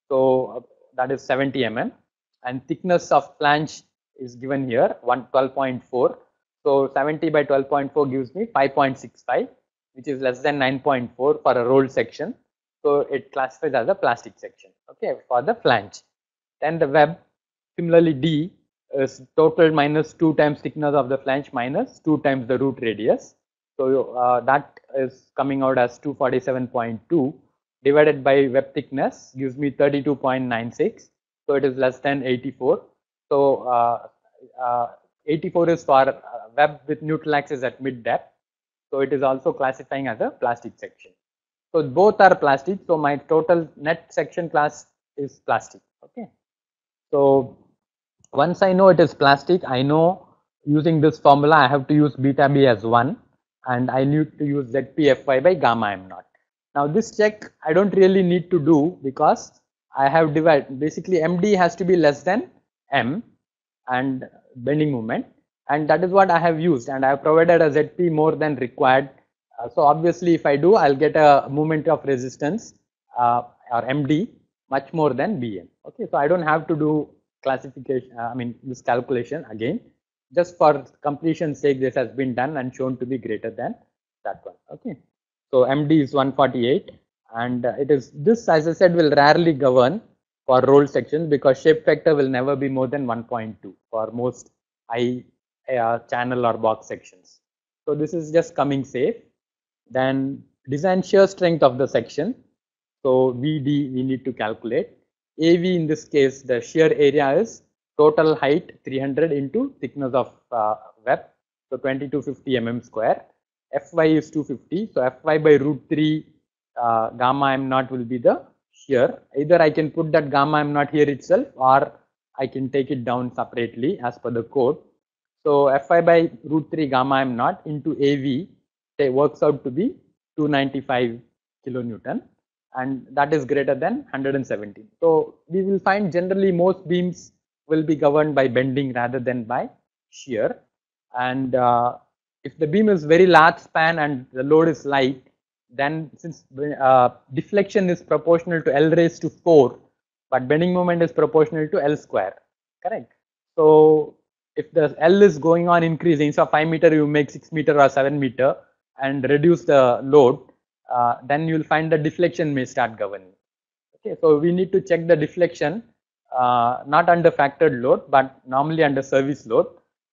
so that is 70 mm, and thickness of flange is given here 12.4. So 70 by 12.4 gives me 5.65, which is less than 9.4 for a rolled section. So it classifies as a plastic section. Okay, for the flange. Then the web, similarly D is total minus 2 times thickness of the flange minus 2 times the root radius. So that is coming out as 247.2 divided by web thickness gives me 32.96. So it is less than 84. So 84 is for web with neutral axis at mid depth. So it is also classifying as a plastic section. So both are plastic. So my total net section class is plastic. Okay. So once I know it is plastic, I know using this formula I have to use beta B as 1 and I need to use ZPFY by gamma m naught. Now this check I don't really need to do because I have divided, basically MD has to be less than M and bending moment, and that is what I have used, and I have provided a ZP more than required. So obviously if I do, I'll get a moment of resistance or MD much more than BM. Okay, so I don't have to do classification, this calculation again. Just for completion's sake, this has been done and shown to be greater than that one. Okay, so MD is 148, and it is this, as I said, will rarely govern for rolled sections because shape factor will never be more than 1.2 for most high channel or box sections. So this is just coming safe. Then design shear strength of the section. So VD we need to calculate. AV in this case, the shear area is total height 300 into thickness of web, so 2250 mm square. Fy is 250, so Fy by root 3 gamma m naught will be the shear. Either I can put that gamma m naught here itself, or I can take it down separately as per the code. So Fy by root 3 gamma m naught into AV works out to be 295 kilonewton, and that is greater than 117. So we will find generally most beams will be governed by bending rather than by shear. And if the beam is very large span and the load is light, then since deflection is proportional to L raised to 4, but bending moment is proportional to L square, correct? So if the L is going on increasing, instead of 5 meter you make 6 meter or 7 meter and reduce the load, then you will find the deflection may start governing. Okay, so we need to check the deflection not under factored load, but normally under service load.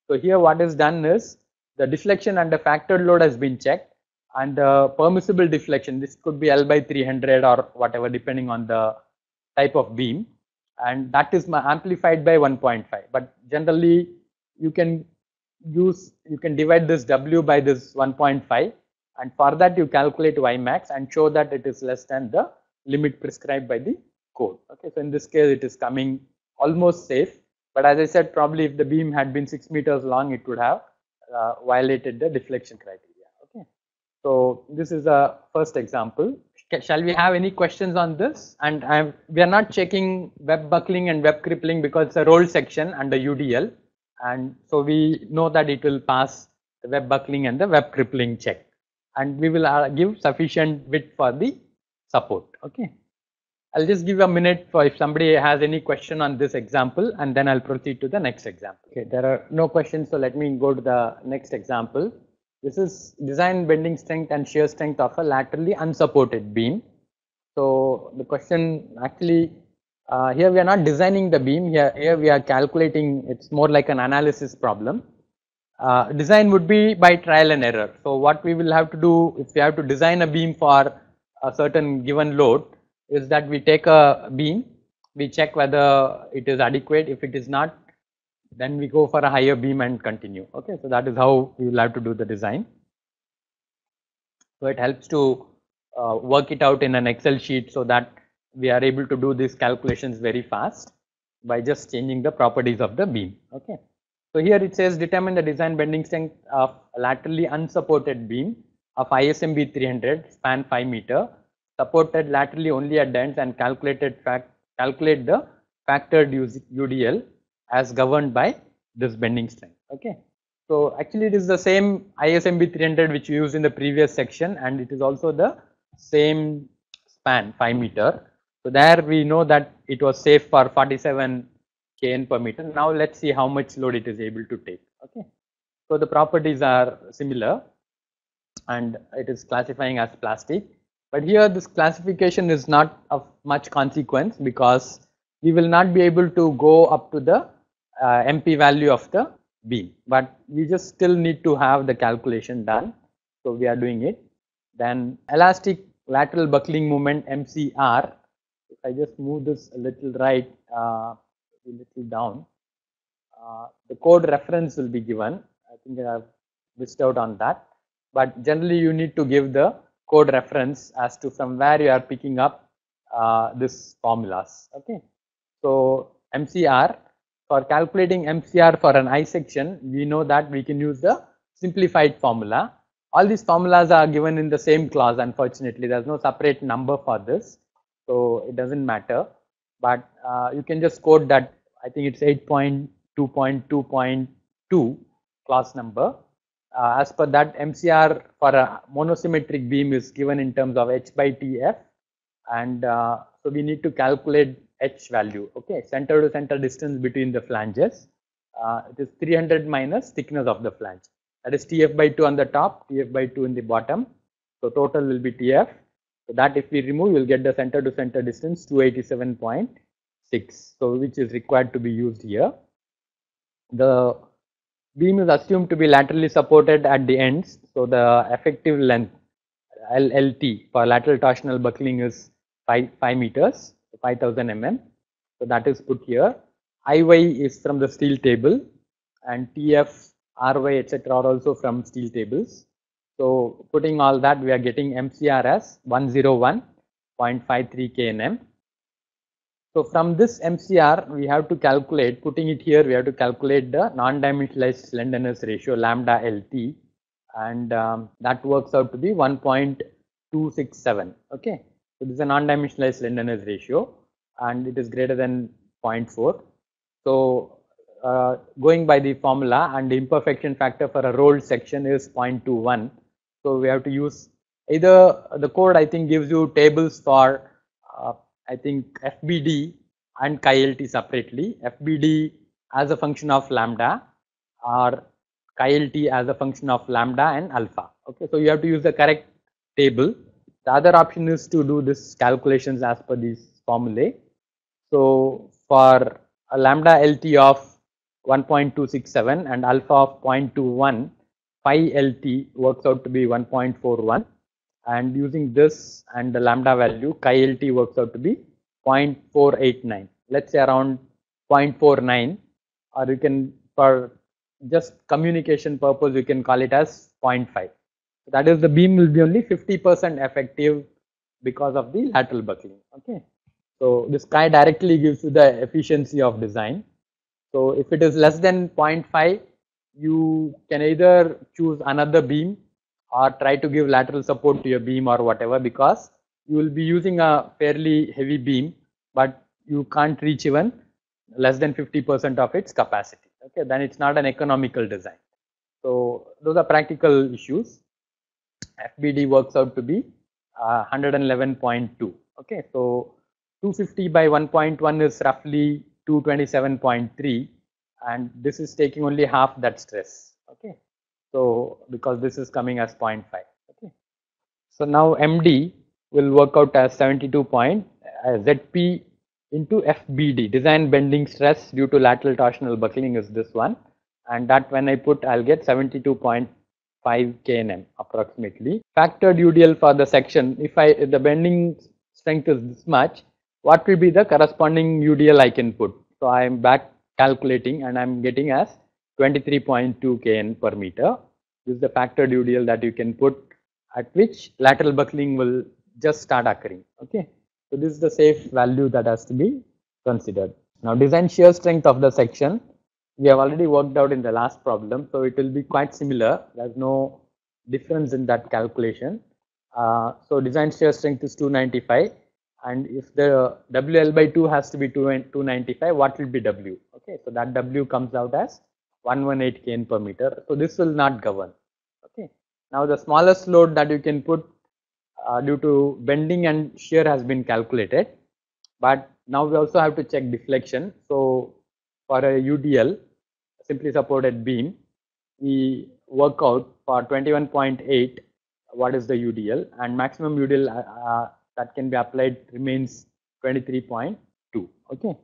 So here what is done is the deflection under factored load has been checked, and the permissible deflection, this could be L by 300 or whatever depending on the type of beam, and that is amplified by 1.5. But generally you can divide this W by this 1.5, and for that you calculate Y max and show that it is less than the limit prescribed by the code. Okay, so in this case it is coming almost safe, but as I said, probably if the beam had been 6 meters long, it would have violated the deflection criteria. Okay, so this is a first example. Shall we have any questions on this? And we are not checking web buckling and web crippling because it's a rolled section under UDL, and so we know that it will pass the web buckling and the web crippling check, and we will give sufficient width for the support. Okay, I'll just give a minute for if somebody has any question on this example, and then I'll proceed to the next example. Okay, there are no questions, so let me go to the next example. This is design bending strength and shear strength of a laterally unsupported beam. So the question actually, here we are not designing the beam, here we are calculating. It's more like an analysis problem. Design would be by trial and error. So what we will have to do if we have to design a beam for a certain given load is that we take a beam, we check whether it is adequate. If it is not, then we go for a higher beam and continue. Okay, so that is how we will have to do the design. So it helps to work it out in an Excel sheet so that we are able to do these calculations very fast by just changing the properties of the beam. Okay, so here it says determine the design bending strength of a laterally unsupported beam of ISMB 300 span 5 meter supported laterally only at the ends, and calculate the factored UDL as governed by this bending strength. Okay, so actually it is the same ISMB 300 which we used in the previous section, and it is also the same span 5 meter. So there we know that it was safe for 47 kN per meter. Now let's see how much load it is able to take. Okay, so the properties are similar, and it is classifying as plastic. But here this classification is not of much consequence because we will not be able to go up to the MP value of the beam, but we just still need to have the calculation done. So we are doing it. Then elastic lateral buckling moment MCR. If I just move this a little right, a little down, the code reference will be given. I think I have missed out on that, but generally you need to give the code reference as to from where you are picking up this formulas. Okay, so MCR, for calculating MCR for an I section, we know that we can use the simplified formula. All these formulas are given in the same clause. Unfortunately, there is no separate number for this, so it doesn't matter. But you can just quote that. I think it's 8.2.2.2 clause number. As per that, MCR for a monosymmetric beam is given in terms of H by TF, and so we need to calculate H value. Okay, center to center distance between the flanges. It is 300 minus thickness of the flange. That is TF by 2 on the top, TF by 2 in the bottom. So total will be TF. So that if we remove, we will get the center to center distance 287.6. So which is required to be used here. The beam is assumed to be laterally supported at the ends. So the effective length LLT for lateral torsional buckling is 5 meters, 5000 mm. So that is put here. IY is from the steel table, and TF, RY, etc. are also from steel tables. So putting all that, we are getting MCR as 101.53 kNm. So from this MCR, we have to calculate, putting it here, we have to calculate the non-dimensionalized slenderness ratio lambda LT, and that works out to be 1.267. Okay, so this is a non-dimensionalized slenderness ratio, and it is greater than 0.4. So going by the formula, and the imperfection factor for a rolled section is 0.21. So we have to use either the code, I think, gives you tables for I think FBD and chi-LT separately. FBD as a function of lambda, or chi-LT as a function of lambda and alpha. Okay, so you have to use the correct table. The other option is to do this calculations as per these formulae. So for a lambda LT of 1.267 and alpha of 0.21, phi LT works out to be 1.41. And using this and the lambda value, chi LT works out to be 0.489. Let's say around 0.49, or you can, for just communication purpose, you can call it as 0.5. So that is, the beam will be only 50% effective because of the lateral buckling. Okay. So this chi directly gives you the efficiency of design. So if it is less than 0.5, you can either choose another beam or try to give lateral support to your beam or whatever, because you will be using a fairly heavy beam, but you can't reach even less than 50% of its capacity. Okay, then it's not an economical design. So those are practical issues. FBD works out to be 111.2. Okay, so 250 by 1.1 is roughly 227.3, and this is taking only half that stress. Okay, so because this is coming as 0.5. Okay, so now MD will work out as 72 point ZP into FBD, design bending stress due to lateral torsional buckling, is this one, and that when I put, I'll get 72.5 kNm approximately. Factored UDL for the section, if the bending strength is this much, what will be the corresponding UDL I can put? So I am back calculating, and I am getting as 23.2 kN per meter. This is the factored UDL that you can put, at which lateral buckling will just start occurring. Okay, so this is the safe value that has to be considered. Now design shear strength of the section, we have already worked out in the last problem, so it will be quite similar. There's no difference in that calculation. So design shear strength is 295, and if the WL by 2 has to be 295, what will be W? Okay, so that W comes out as 118 kN per meter. So this will not govern. Okay, now the smallest load that you can put due to bending and shear has been calculated, but now we also have to check deflection. So for a UDL, simply supported beam, we work out for 21.8 what is the UDL, and maximum UDL that can be applied remains 23.2. Okay,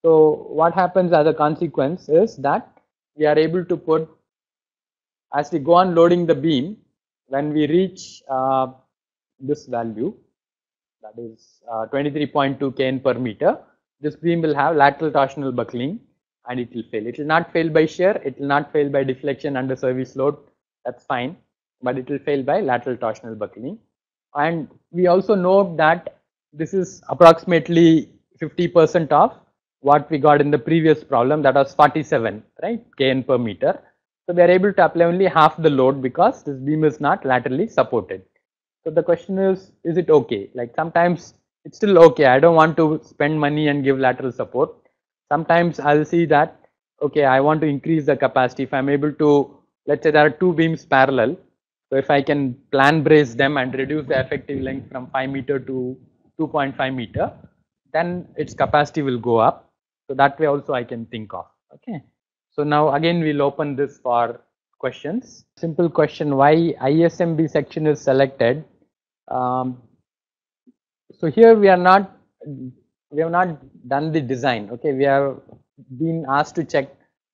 so what happens as a consequence is that we are able to put, as we go on loading the beam, when we reach this value, that is 23.2 kN per meter, this beam will have lateral torsional buckling, and it will fail. It will not fail by shear, it will not fail by deflection under service load, that's fine, but it will fail by lateral torsional buckling. And we also note that this is approximately 50% of what we got in the previous problem, that was 47, right, kN per meter. So we are able to apply only half the load because this beam is not laterally supported. So the question is it okay? Like sometimes it's still okay, I don't want to spend money and give lateral support. Sometimes I'll see that, okay, I want to increase the capacity. If I'm able to, let's say there are two beams parallel, so if I can plan brace them and reduce the effective length from 5 meter to 2.5 meter, then its capacity will go up. So that way also I can think of. Okay, so now again we'll open this for questions. Simple question, why ISMB section is selected? So here we have not done the design. Okay, we have been asked to check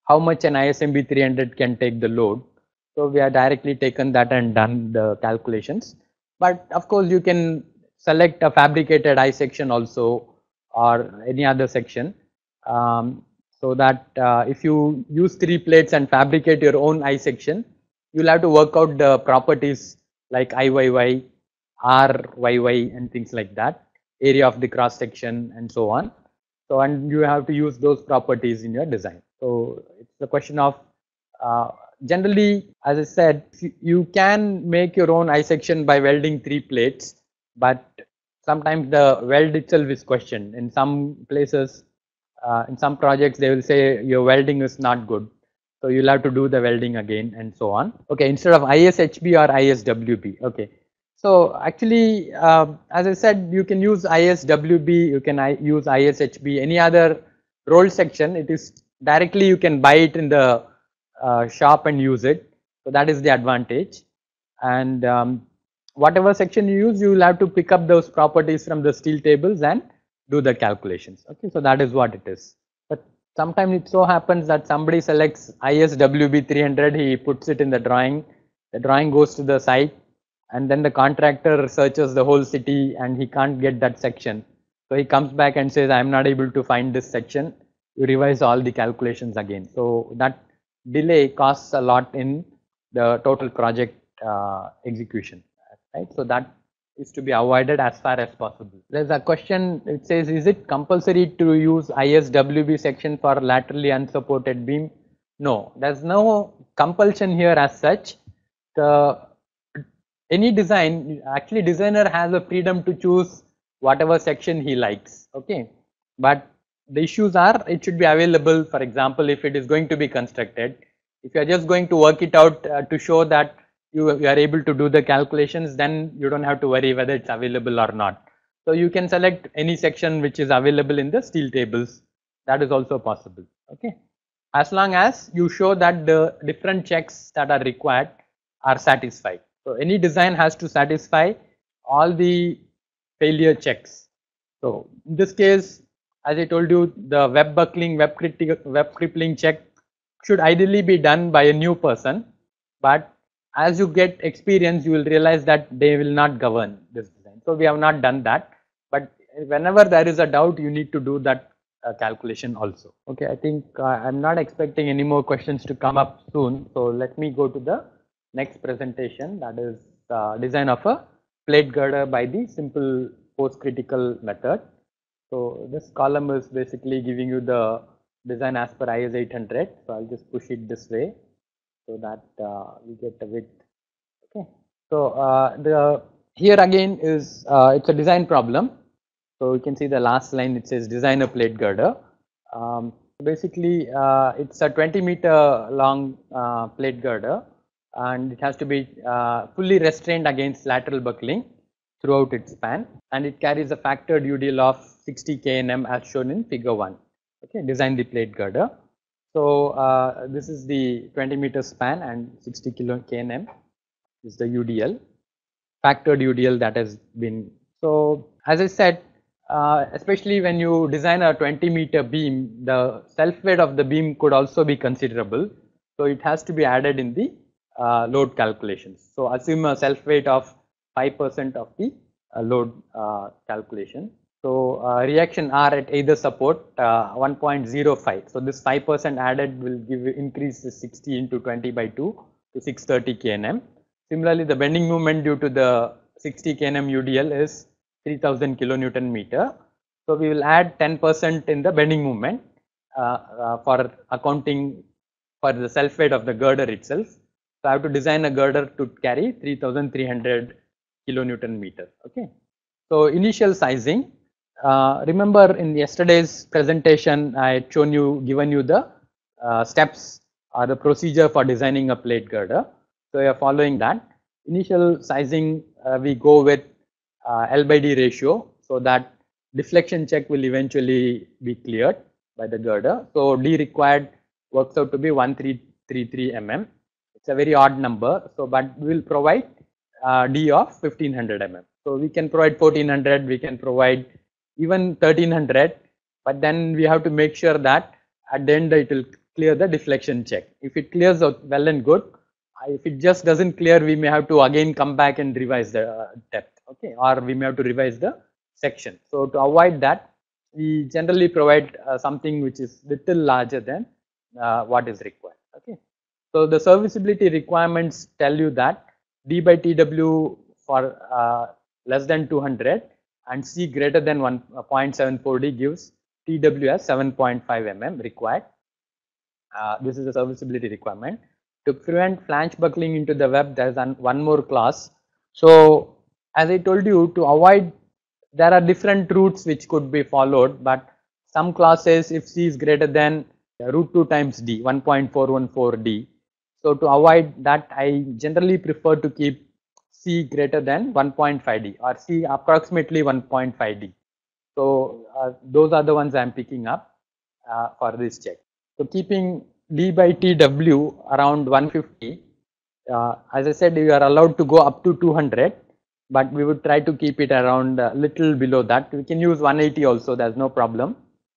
how much an ISMB 300 can take the load. So we have directly taken that and done the calculations. But of course you can select a fabricated I section also, or any other section. so that if you use 3 plates and fabricate your own I section, you will have to work out the properties like IYY, RYY and things like that, area of the cross section and so on. So, and you have to use those properties in your design. So, it's a question of generally, as I said, you can make your own I section by welding 3 plates, but sometimes the weld itself is questioned. In some places, in some projects, they will say your welding is not good. So you'll have to do the welding again and so on. Okay, instead of ISHB or ISWB. Okay. So actually, as I said, you can use ISWB, you can use ISHB, any other rolled section. It is directly you can buy it in the shop and use it. So that is the advantage. And whatever section you use, you will have to pick up those properties from the steel tables and do the calculations. Okay, so that is what it is. But sometimes it so happens that somebody selects ISWB 300, he puts it in the drawing goes to the site, and then the contractor searches the whole city and he can't get that section. So he comes back and says, I am not able to find this section. You revise all the calculations again. So that delay costs a lot in the total project execution, right? So that is to be avoided as far as possible. There's a question, it says, is it compulsory to use ISWB section for laterally unsupported beam? No, there's no compulsion here as such. Any design, actually designer has a freedom to choose whatever section he likes, okay? But the issues are, it should be available. For example, if it is going to be constructed, if you are just going to work it out to show that you are able to do the calculations, then you don't have to worry whether it's available or not. So you can select any section which is available in the steel tables. That is also possible, okay? As long as you show that the different checks that are required are satisfied. So any design has to satisfy all the failure checks. So in this case, as I told you, the web buckling, web crippling check should ideally be done by a new person, but as you get experience, you will realize that they will not govern this design. So we have not done that, but whenever there is a doubt, you need to do that calculation also. Okay, I think I'm not expecting any more questions to come up soon. So let me go to the next presentation, that is design of a plate girder by the simple post critical method. So this column is basically giving you the design as per IS 800. So I'll just push it this way so that we get the width. Okay. So here again is it's a design problem. So you can see the last line, it says design a plate girder. Basically it's a 20-meter long plate girder, and it has to be fully restrained against lateral buckling throughout its span, and it carries a factored UDL of 60 kNm as shown in figure 1. Okay, design the plate girder. So this is the 20-meter span and 60 kNm is the UDL, factored UDL that has been. So as I said, especially when you design a 20-meter beam, the self weight of the beam could also be considerable. So it has to be added in the load calculations. So assume a self weight of 5% of the load calculation. So reaction R at either support 1.05. So this 5% added will give increase the 60 into 20 by 2 to 630 kNm. Similarly, the bending moment due to the 60 kNm UDL is 3000 kilonewton meter. So we will add 10% in the bending moment for accounting for the self weight of the girder itself. So I have to design a girder to carry 3300 kilonewton meter. Okay. So initial sizing. Remember in yesterday's presentation, I had given you the steps or the procedure for designing a plate girder. So you are following that. Initial sizing, we go with L by D ratio, so that deflection check will eventually be cleared by the girder. So D required works out to be 1333 mm. It's a very odd number, so but we will provide D of 1500 mm. So we can provide 1400, we can provide even 1300, but then we have to make sure that at the end it will clear the deflection check. If it clears out well and good, if it just doesn't clear, we may have to again come back and revise the depth, okay, or we may have to revise the section. So to avoid that, we generally provide something which is little larger than what is required. Okay. So the serviceability requirements tell you that D by TW for less than 200 and C greater than 1.74D gives TW as 7.5 mm required. This is a serviceability requirement. To prevent flange buckling into the web, there is one more clause. So as I told you, to avoid, there are different routes which could be followed, but some clauses, if C is greater than root 2 times D, 1.414D. So to avoid that, I generally prefer to keep C greater than 1.5D or C approximately 1.5D. So those are the ones I am picking up for this check. So keeping D by TW around 150, as I said, you are allowed to go up to 200, but we would try to keep it around a little below that. We can use 180 also, there's no problem.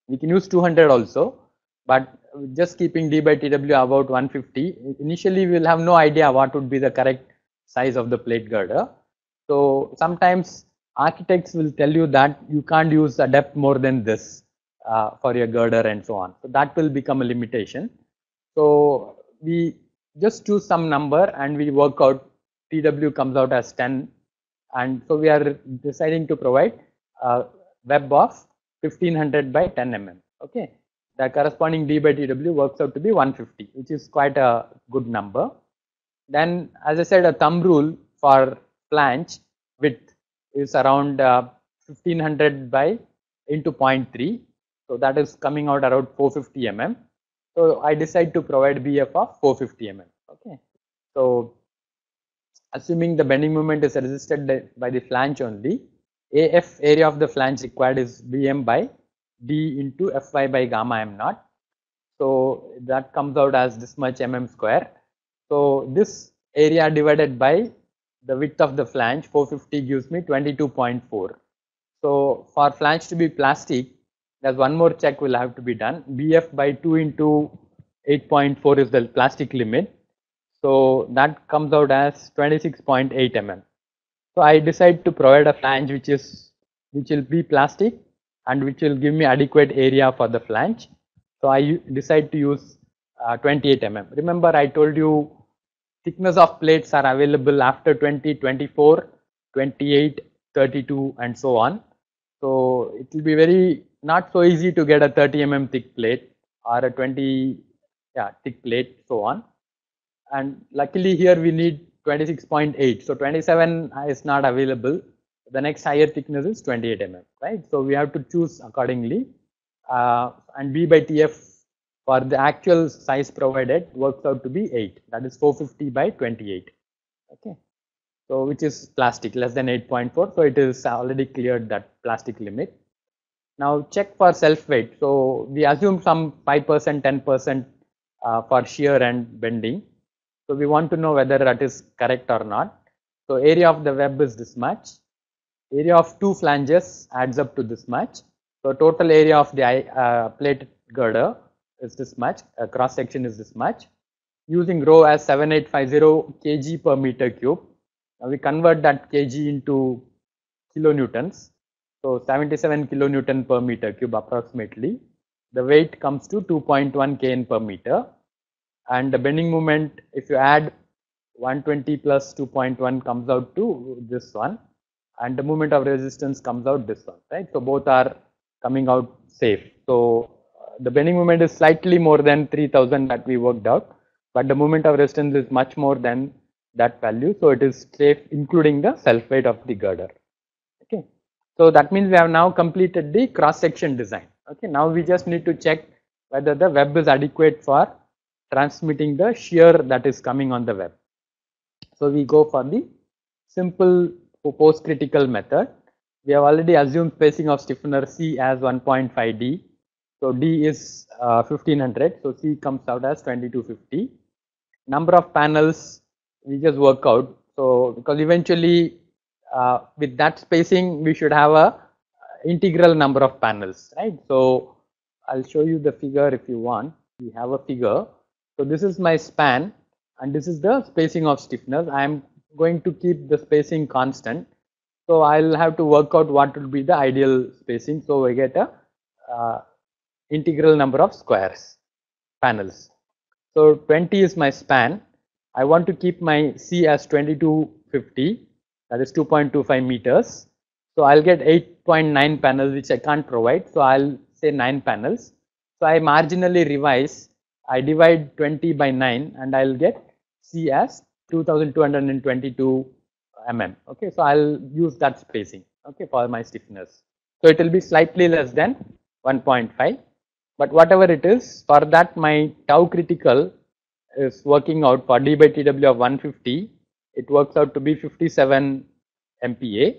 We can use 200 also, but just keeping D by TW about 150. Initially, we will have no idea what would be the correct size of the plate girder. So sometimes architects will tell you that you can't use a depth more than this for your girder and so on. So that will become a limitation. So we just choose some number and we work out TW comes out as 10, and so we are deciding to provide a web of 1500 by 10 mm. Okay, the corresponding D by TW works out to be 150, which is quite a good number. Then, as I said, a thumb rule for flange width is around 1500 by into 0.3. So that is coming out around 450 mm. So I decide to provide BF of 450 mm. Okay. So assuming the bending moment is resisted by the flange only, AF area of the flange required is BM by D into Fy by gamma m naught. So that comes out as this much mm square. So this area divided by the width of the flange 450 gives me 22.4. So for flange to be plastic, there's one more check will have to be done. BF by 2 into 8.4 is the plastic limit. So that comes out as 26.8 mm. So I decide to provide a flange which will be plastic and which will give me adequate area for the flange. So I decide to use 28 mm. Remember, I told you thickness of plates are available after 20, 24, 28, 32 and so on. So it will be very not so easy to get a 30 mm thick plate or a 20 thick plate, so on. And luckily here we need 26.8. So 27 is not available. The next higher thickness is 28 mm, right? So we have to choose accordingly. And B by TF for the actual size provided works out to be 8. That is 450 by 28. Okay. So which is plastic less than 8.4. So it is already cleared that plastic limit. Now check for self weight. So we assume some 5%, 10% for shear and bending. So we want to know whether that is correct or not. So area of the web is this much. Area of two flanges adds up to this much. So total area of the plate girder is this much. Cross section is this much. Using rho as 7850 kg per meter cube. Now we convert that kg into kilonewtons. So 77 kilonewton per meter cube approximately. The weight comes to 2.1 kN per meter. And the bending moment, if you add 120 plus 2.1 comes out to this one, and the moment of resistance comes out this one, right? So both are coming out safe. So the bending moment is slightly more than 3000 that we worked out, but the moment of resistance is much more than that value. So it is safe, including the self weight of the girder. Okay. So that means we have now completed the cross section design. Okay. Now we just need to check whether the web is adequate for transmitting the shear that is coming on the web. So we go for the simple post critical method. We have already assumed spacing of stiffener C as 1.5 D. So D is 1500. So C comes out as 2250. Number of panels we just work out. So because eventually with that spacing we should have a integral number of panels, right? So I'll show you the figure if you want. We have a figure. So this is my span and this is the spacing of stiffeners. I am going to keep the spacing constant. So I'll have to work out what will be the ideal spacing. So I get a integral number of squares, panels. So 20 is my span. I want to keep my C as 2250, that is 2.25 meters. So I'll get 8.9 panels, which I can't provide. So I'll say 9 panels. So I marginally revise. I divide 20 by 9 and I'll get C as 2222 mm. Okay, so I'll use that spacing, okay, for my stiffness. So it will be slightly less than 1.5. But whatever it is, for that my tau critical is working out for d by tw of 150. It works out to be 57 MPa,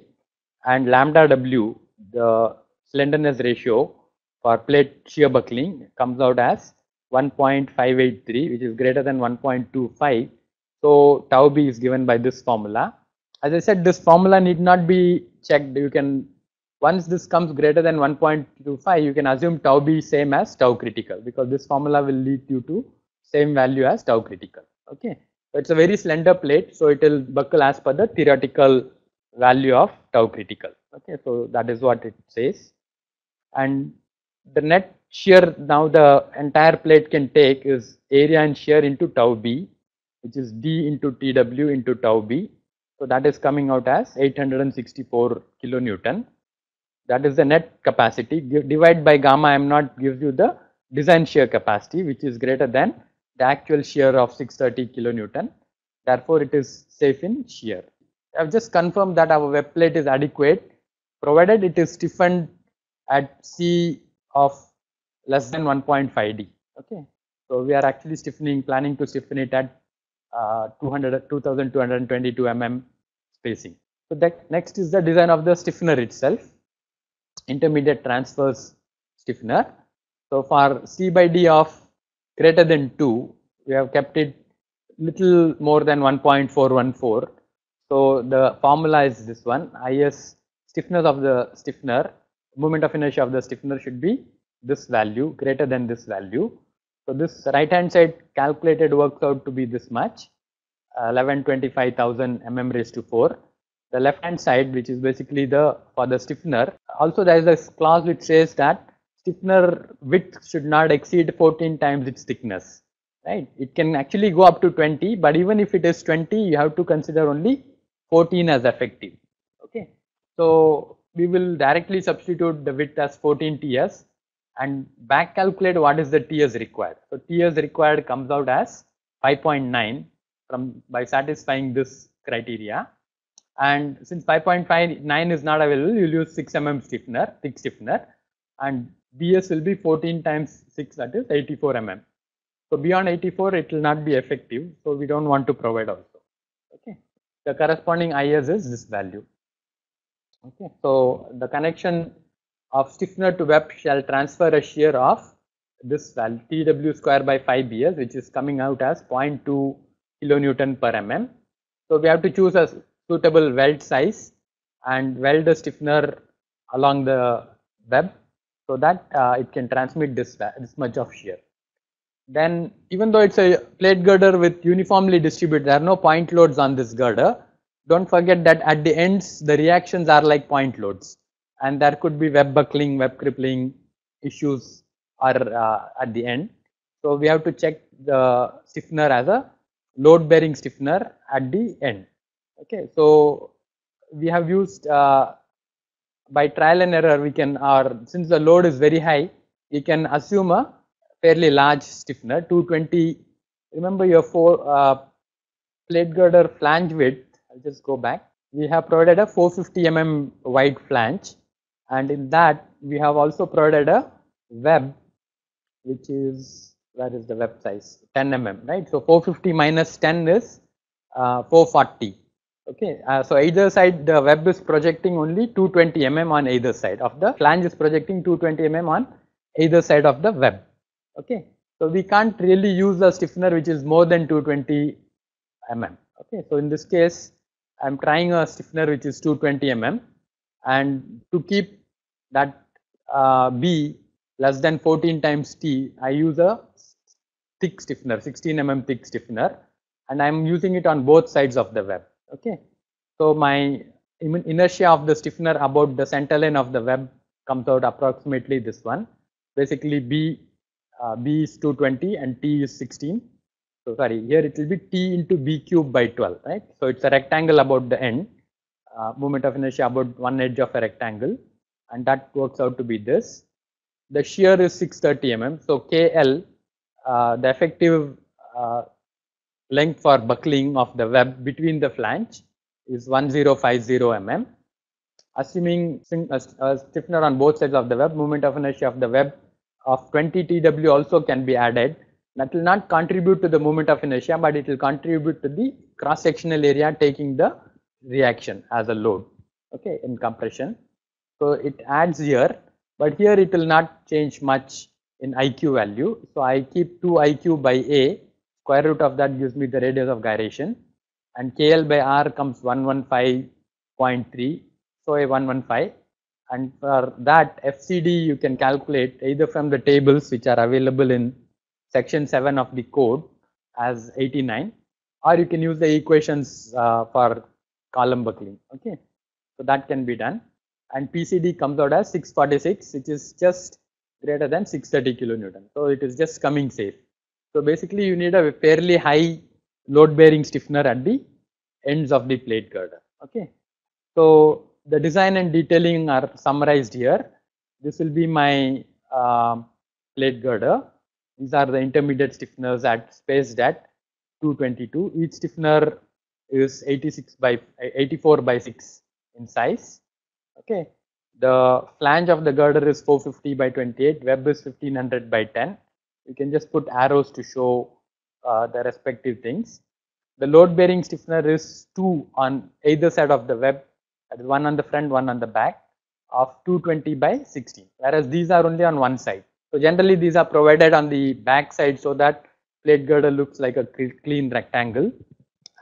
and lambda w, the slenderness ratio for plate shear buckling, comes out as 1.583, which is greater than 1.25. So tau b is given by this formula. As I said, this formula need not be checked. You can, once this comes greater than 1.25, you can assume tau b same as tau critical, because this formula will lead you to same value as tau critical. Okay, so it's a very slender plate, so it will buckle as per the theoretical value of tau critical. Okay, so that is what it says. And the net shear now the entire plate can take is area and shear into tau b, which is d into tw into tau b. So that is coming out as 864 kilonewton. That is the net capacity. Divide by gamma m0 gives you the design shear capacity, which is greater than the actual shear of 630 kilonewton. Therefore, it is safe in shear. I have just confirmed that our web plate is adequate, provided it is stiffened at C of less than 1.5D. Okay, so we are actually planning to stiffen it at 2222 mm spacing. So that next is the design of the stiffener itself, intermediate transverse stiffener. So for C by D of greater than 2, we have kept it little more than 1.414. So the formula is this one: IS stiffness of the stiffener, moment of inertia of the stiffener should be this value, greater than this value. So this right hand side calculated works out to be this much, 1125,000 mm raised to 4. The left hand side, which is basically for the stiffener, also there is a clause which says that stiffener width should not exceed 14 times its thickness, right? It can actually go up to 20, but even if it is 20, you have to consider only 14 as effective. Okay, so we will directly substitute the width as 14 TS and back calculate what is the TS required. So TS required comes out as 5.9 by satisfying this criteria. And since 5.59 is not available, you will use 6 mm stiffener, thick stiffener, and BS will be 14 times 6, that is 84 mm. So beyond 84, it will not be effective. So we don't want to provide also. Okay, the corresponding IS is this value. Okay, so the connection of stiffener to web shall transfer a shear of this value TW square by 5 BS, which is coming out as 0.2 kilonewton per mm. So we have to choose a suitable weld size and weld the stiffener along the web so that it can transmit this much of shear. Then even though it's a plate girder with uniformly distributed, there are no point loads on this girder. Don't forget that at the ends the reactions are like point loads, and there could be web buckling, web crippling issues are at the end. So we have to check the stiffener as a load bearing stiffener at the end. Okay, so we have used by trial and error, we can, or since the load is very high, we can assume a fairly large stiffener, 220. Remember your plate girder flange width. I'll just go back. We have provided a 450 mm wide flange, and in that we have also provided a web, which is, where is the web size? 10 mm, right? So 450 minus 10 is 440. Okay, so either side the web is projecting only 220 mm on either side of the flange, is projecting 220 mm on either side of the web. Okay, so we can't really use a stiffener which is more than 220 mm. Okay, so in this case I am trying a stiffener which is 220 mm, and to keep that B less than 14 times T, I use a thick stiffener, 16 mm thick stiffener, and I am using it on both sides of the web. Okay, so my inertia of the stiffener about the center line of the web comes out approximately this one. basically B is 220 and T is 16. So sorry, here it will be T into B cube by 12, right? So it's a rectangle about the end, moment of inertia about one edge of a rectangle, and that works out to be this. The shear is 630 mm. So KL, the effective length for buckling of the web between the flange is 1050 mm. Assuming a stiffener on both sides of the web, moment of inertia of the web of 20 TW also can be added. That will not contribute to the moment of inertia, but it will contribute to the cross-sectional area taking the reaction as a load, okay, in compression. So it adds here, but here it will not change much in IQ value. So I keep 2 IQ by A, square root of that gives me the radius of gyration, and KL by R comes 115.3, so a 115, and for that FCD you can calculate either from the tables which are available in section 7 of the code as 89, or you can use the equations for column buckling, okay. So that can be done, and PCD comes out as 646, which is just greater than 630 kilonewton. So it is just coming safe. So basically you need a fairly high load bearing stiffener at the ends of the plate girder, okay. So the design and detailing are summarized here. This will be my plate girder. These are the intermediate stiffeners spaced at 222. Each stiffener is 84 by 6 in size, okay. The flange of the girder is 450 by 28, web is 1500 by 10. You can just put arrows to show the respective things. The load bearing stiffener is 2 on either side of the web, that is one on the front, one on the back, of 220 by 16, whereas these are only on one side. So generally these are provided on the back side so that plate girder looks like a clean rectangle,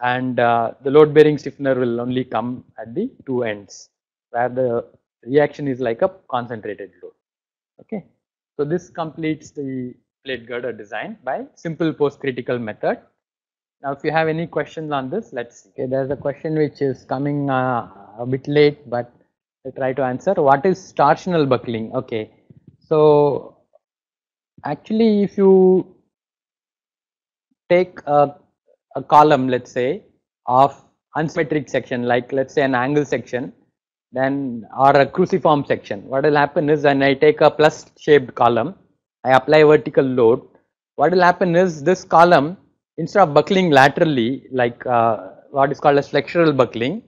and the load bearing stiffener will only come at the two ends where the reaction is like a concentrated load, okay. So this completes the plate girder design by simple post critical method. Now if you have any questions on this, let's see. Okay, there's a question which is coming a bit late, but I'll try to answer. What is torsional buckling? Okay, so actually if you take a column, let's say, of unsymmetric section, like let's say an angle section, then or a cruciform section, what will happen is when I take a plus shaped column, I apply vertical load, what will happen is this column, instead of buckling laterally like what is called as flexural buckling,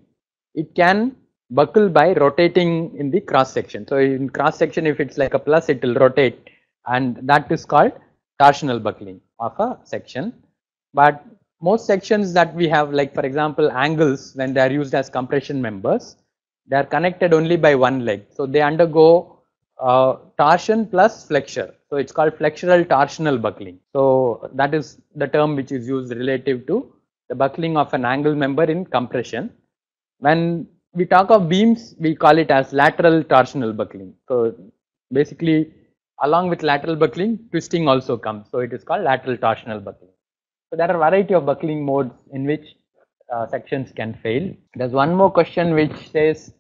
it can buckle by rotating in the cross section. So in cross section, if it's like a plus, it will rotate, and that is called torsional buckling of a section. But most sections that we have, like for example angles, when they are used as compression members, they are connected only by one leg, so they undergo torsion plus flexure. So it's called flexural torsional buckling. So that is the term which is used relative to the buckling of an angle member in compression. When we talk of beams, we call it as lateral torsional buckling. So basically along with lateral buckling, twisting also comes, so it is called lateral torsional buckling. So there are a variety of buckling modes in which sections can fail. There's one more question which says,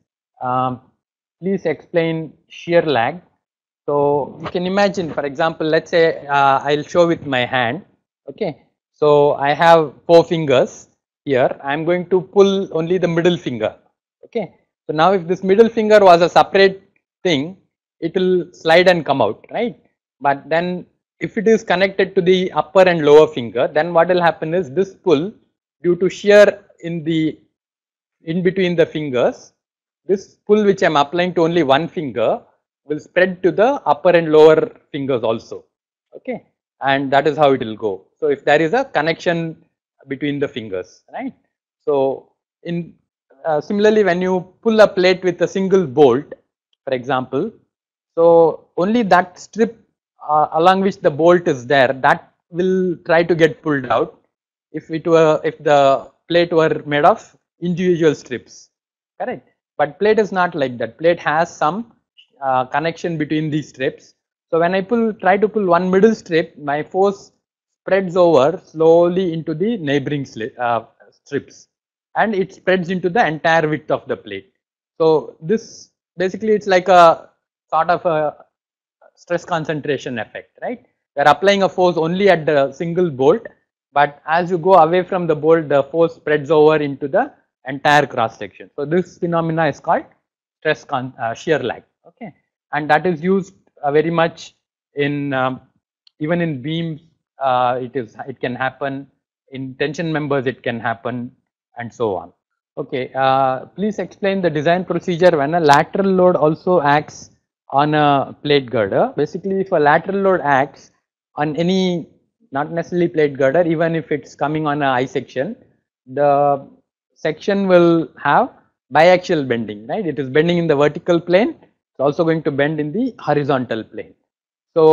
please explain shear lag. So you can imagine, for example, let's say I'll show with my hand, okay. So I have 4 fingers here, I'm going to pull only the middle finger, okay. So now if this middle finger was a separate thing, it will slide and come out, right? But then if it is connected to the upper and lower finger, then what will happen is this pull, due to shear in between the fingers, this pull which I am applying to only one finger will spread to the upper and lower fingers also, okay, and that is how it will go. So if there is a connection between the fingers, right? So in similarly, when you pull a plate with a single bolt, for example, so only that strip along which the bolt is there, that will try to get pulled out if the plate were made of individual strips, correct? But plate is not like that. Plate has some connection between these strips. So when I try to pull one middle strip, my force spreads over slowly into the neighboring strips, and it spreads into the entire width of the plate. So this basically, it's like a sort of a stress concentration effect, right? We are applying a force only at the single bolt, but as you go away from the bolt, the force spreads over into the entire cross section. So this phenomena is called shear lag, okay, and that is used very much in even in beams. It can happen in tension members, it can happen, and so on. Okay, please explain the design procedure when a lateral load also acts on a plate girder. Basically, if a lateral load acts on any, not necessarily plate girder, even if it's coming on a I section, the section will have biaxial bending, right? It is bending in the vertical plane, it's also going to bend in the horizontal plane. So,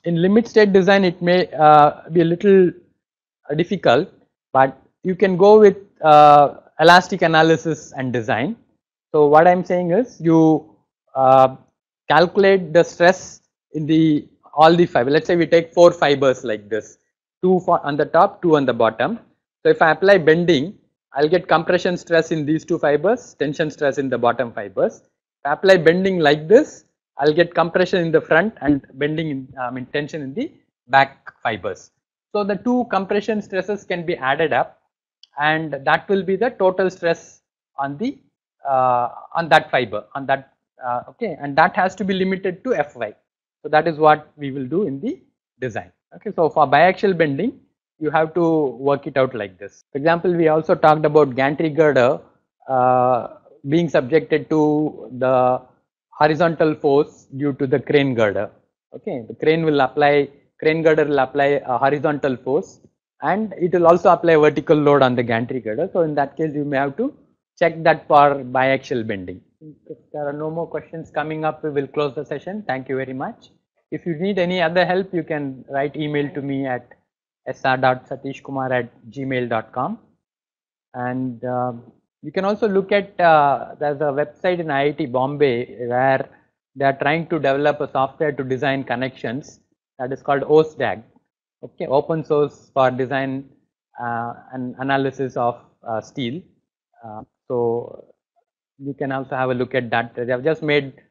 in limit state design, it may be a little difficult, but you can go with elastic analysis and design. So what I'm saying is you calculate the stress in the all the fiber. Let's say we take 4 fibers like this, 2 on the top, 2 on the bottom. So if I apply bending, I'll get compression stress in these 2 fibers, tension stress in the bottom fibers. If I apply bending like this, I'll get compression in the front and bending in, tension in the back fibers. So the 2 compression stresses can be added up, and that will be the total stress on the on that fiber, on that okay, and that has to be limited to Fy. So that is what we will do in the design. Okay, so for biaxial bending, you have to work it out like this. For example, we also talked about gantry girder being subjected to the horizontal force due to the crane girder. Okay, the crane girder will apply a horizontal force, and it will also apply vertical load on the gantry girder. So in that case, you may have to check that for biaxial bending. If there are no more questions coming up, we will close the session. Thank you very much. If you need any other help, you can write email to me at sr.satishkumar@gmail.com, and you can also look at there's a website in IIT Bombay where they are trying to develop a software to design connections, that is called OSDAG, okay, open source for design and analysis of steel. So you can also have a look at that. They have just made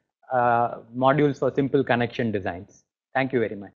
modules for simple connection designs. Thank you very much.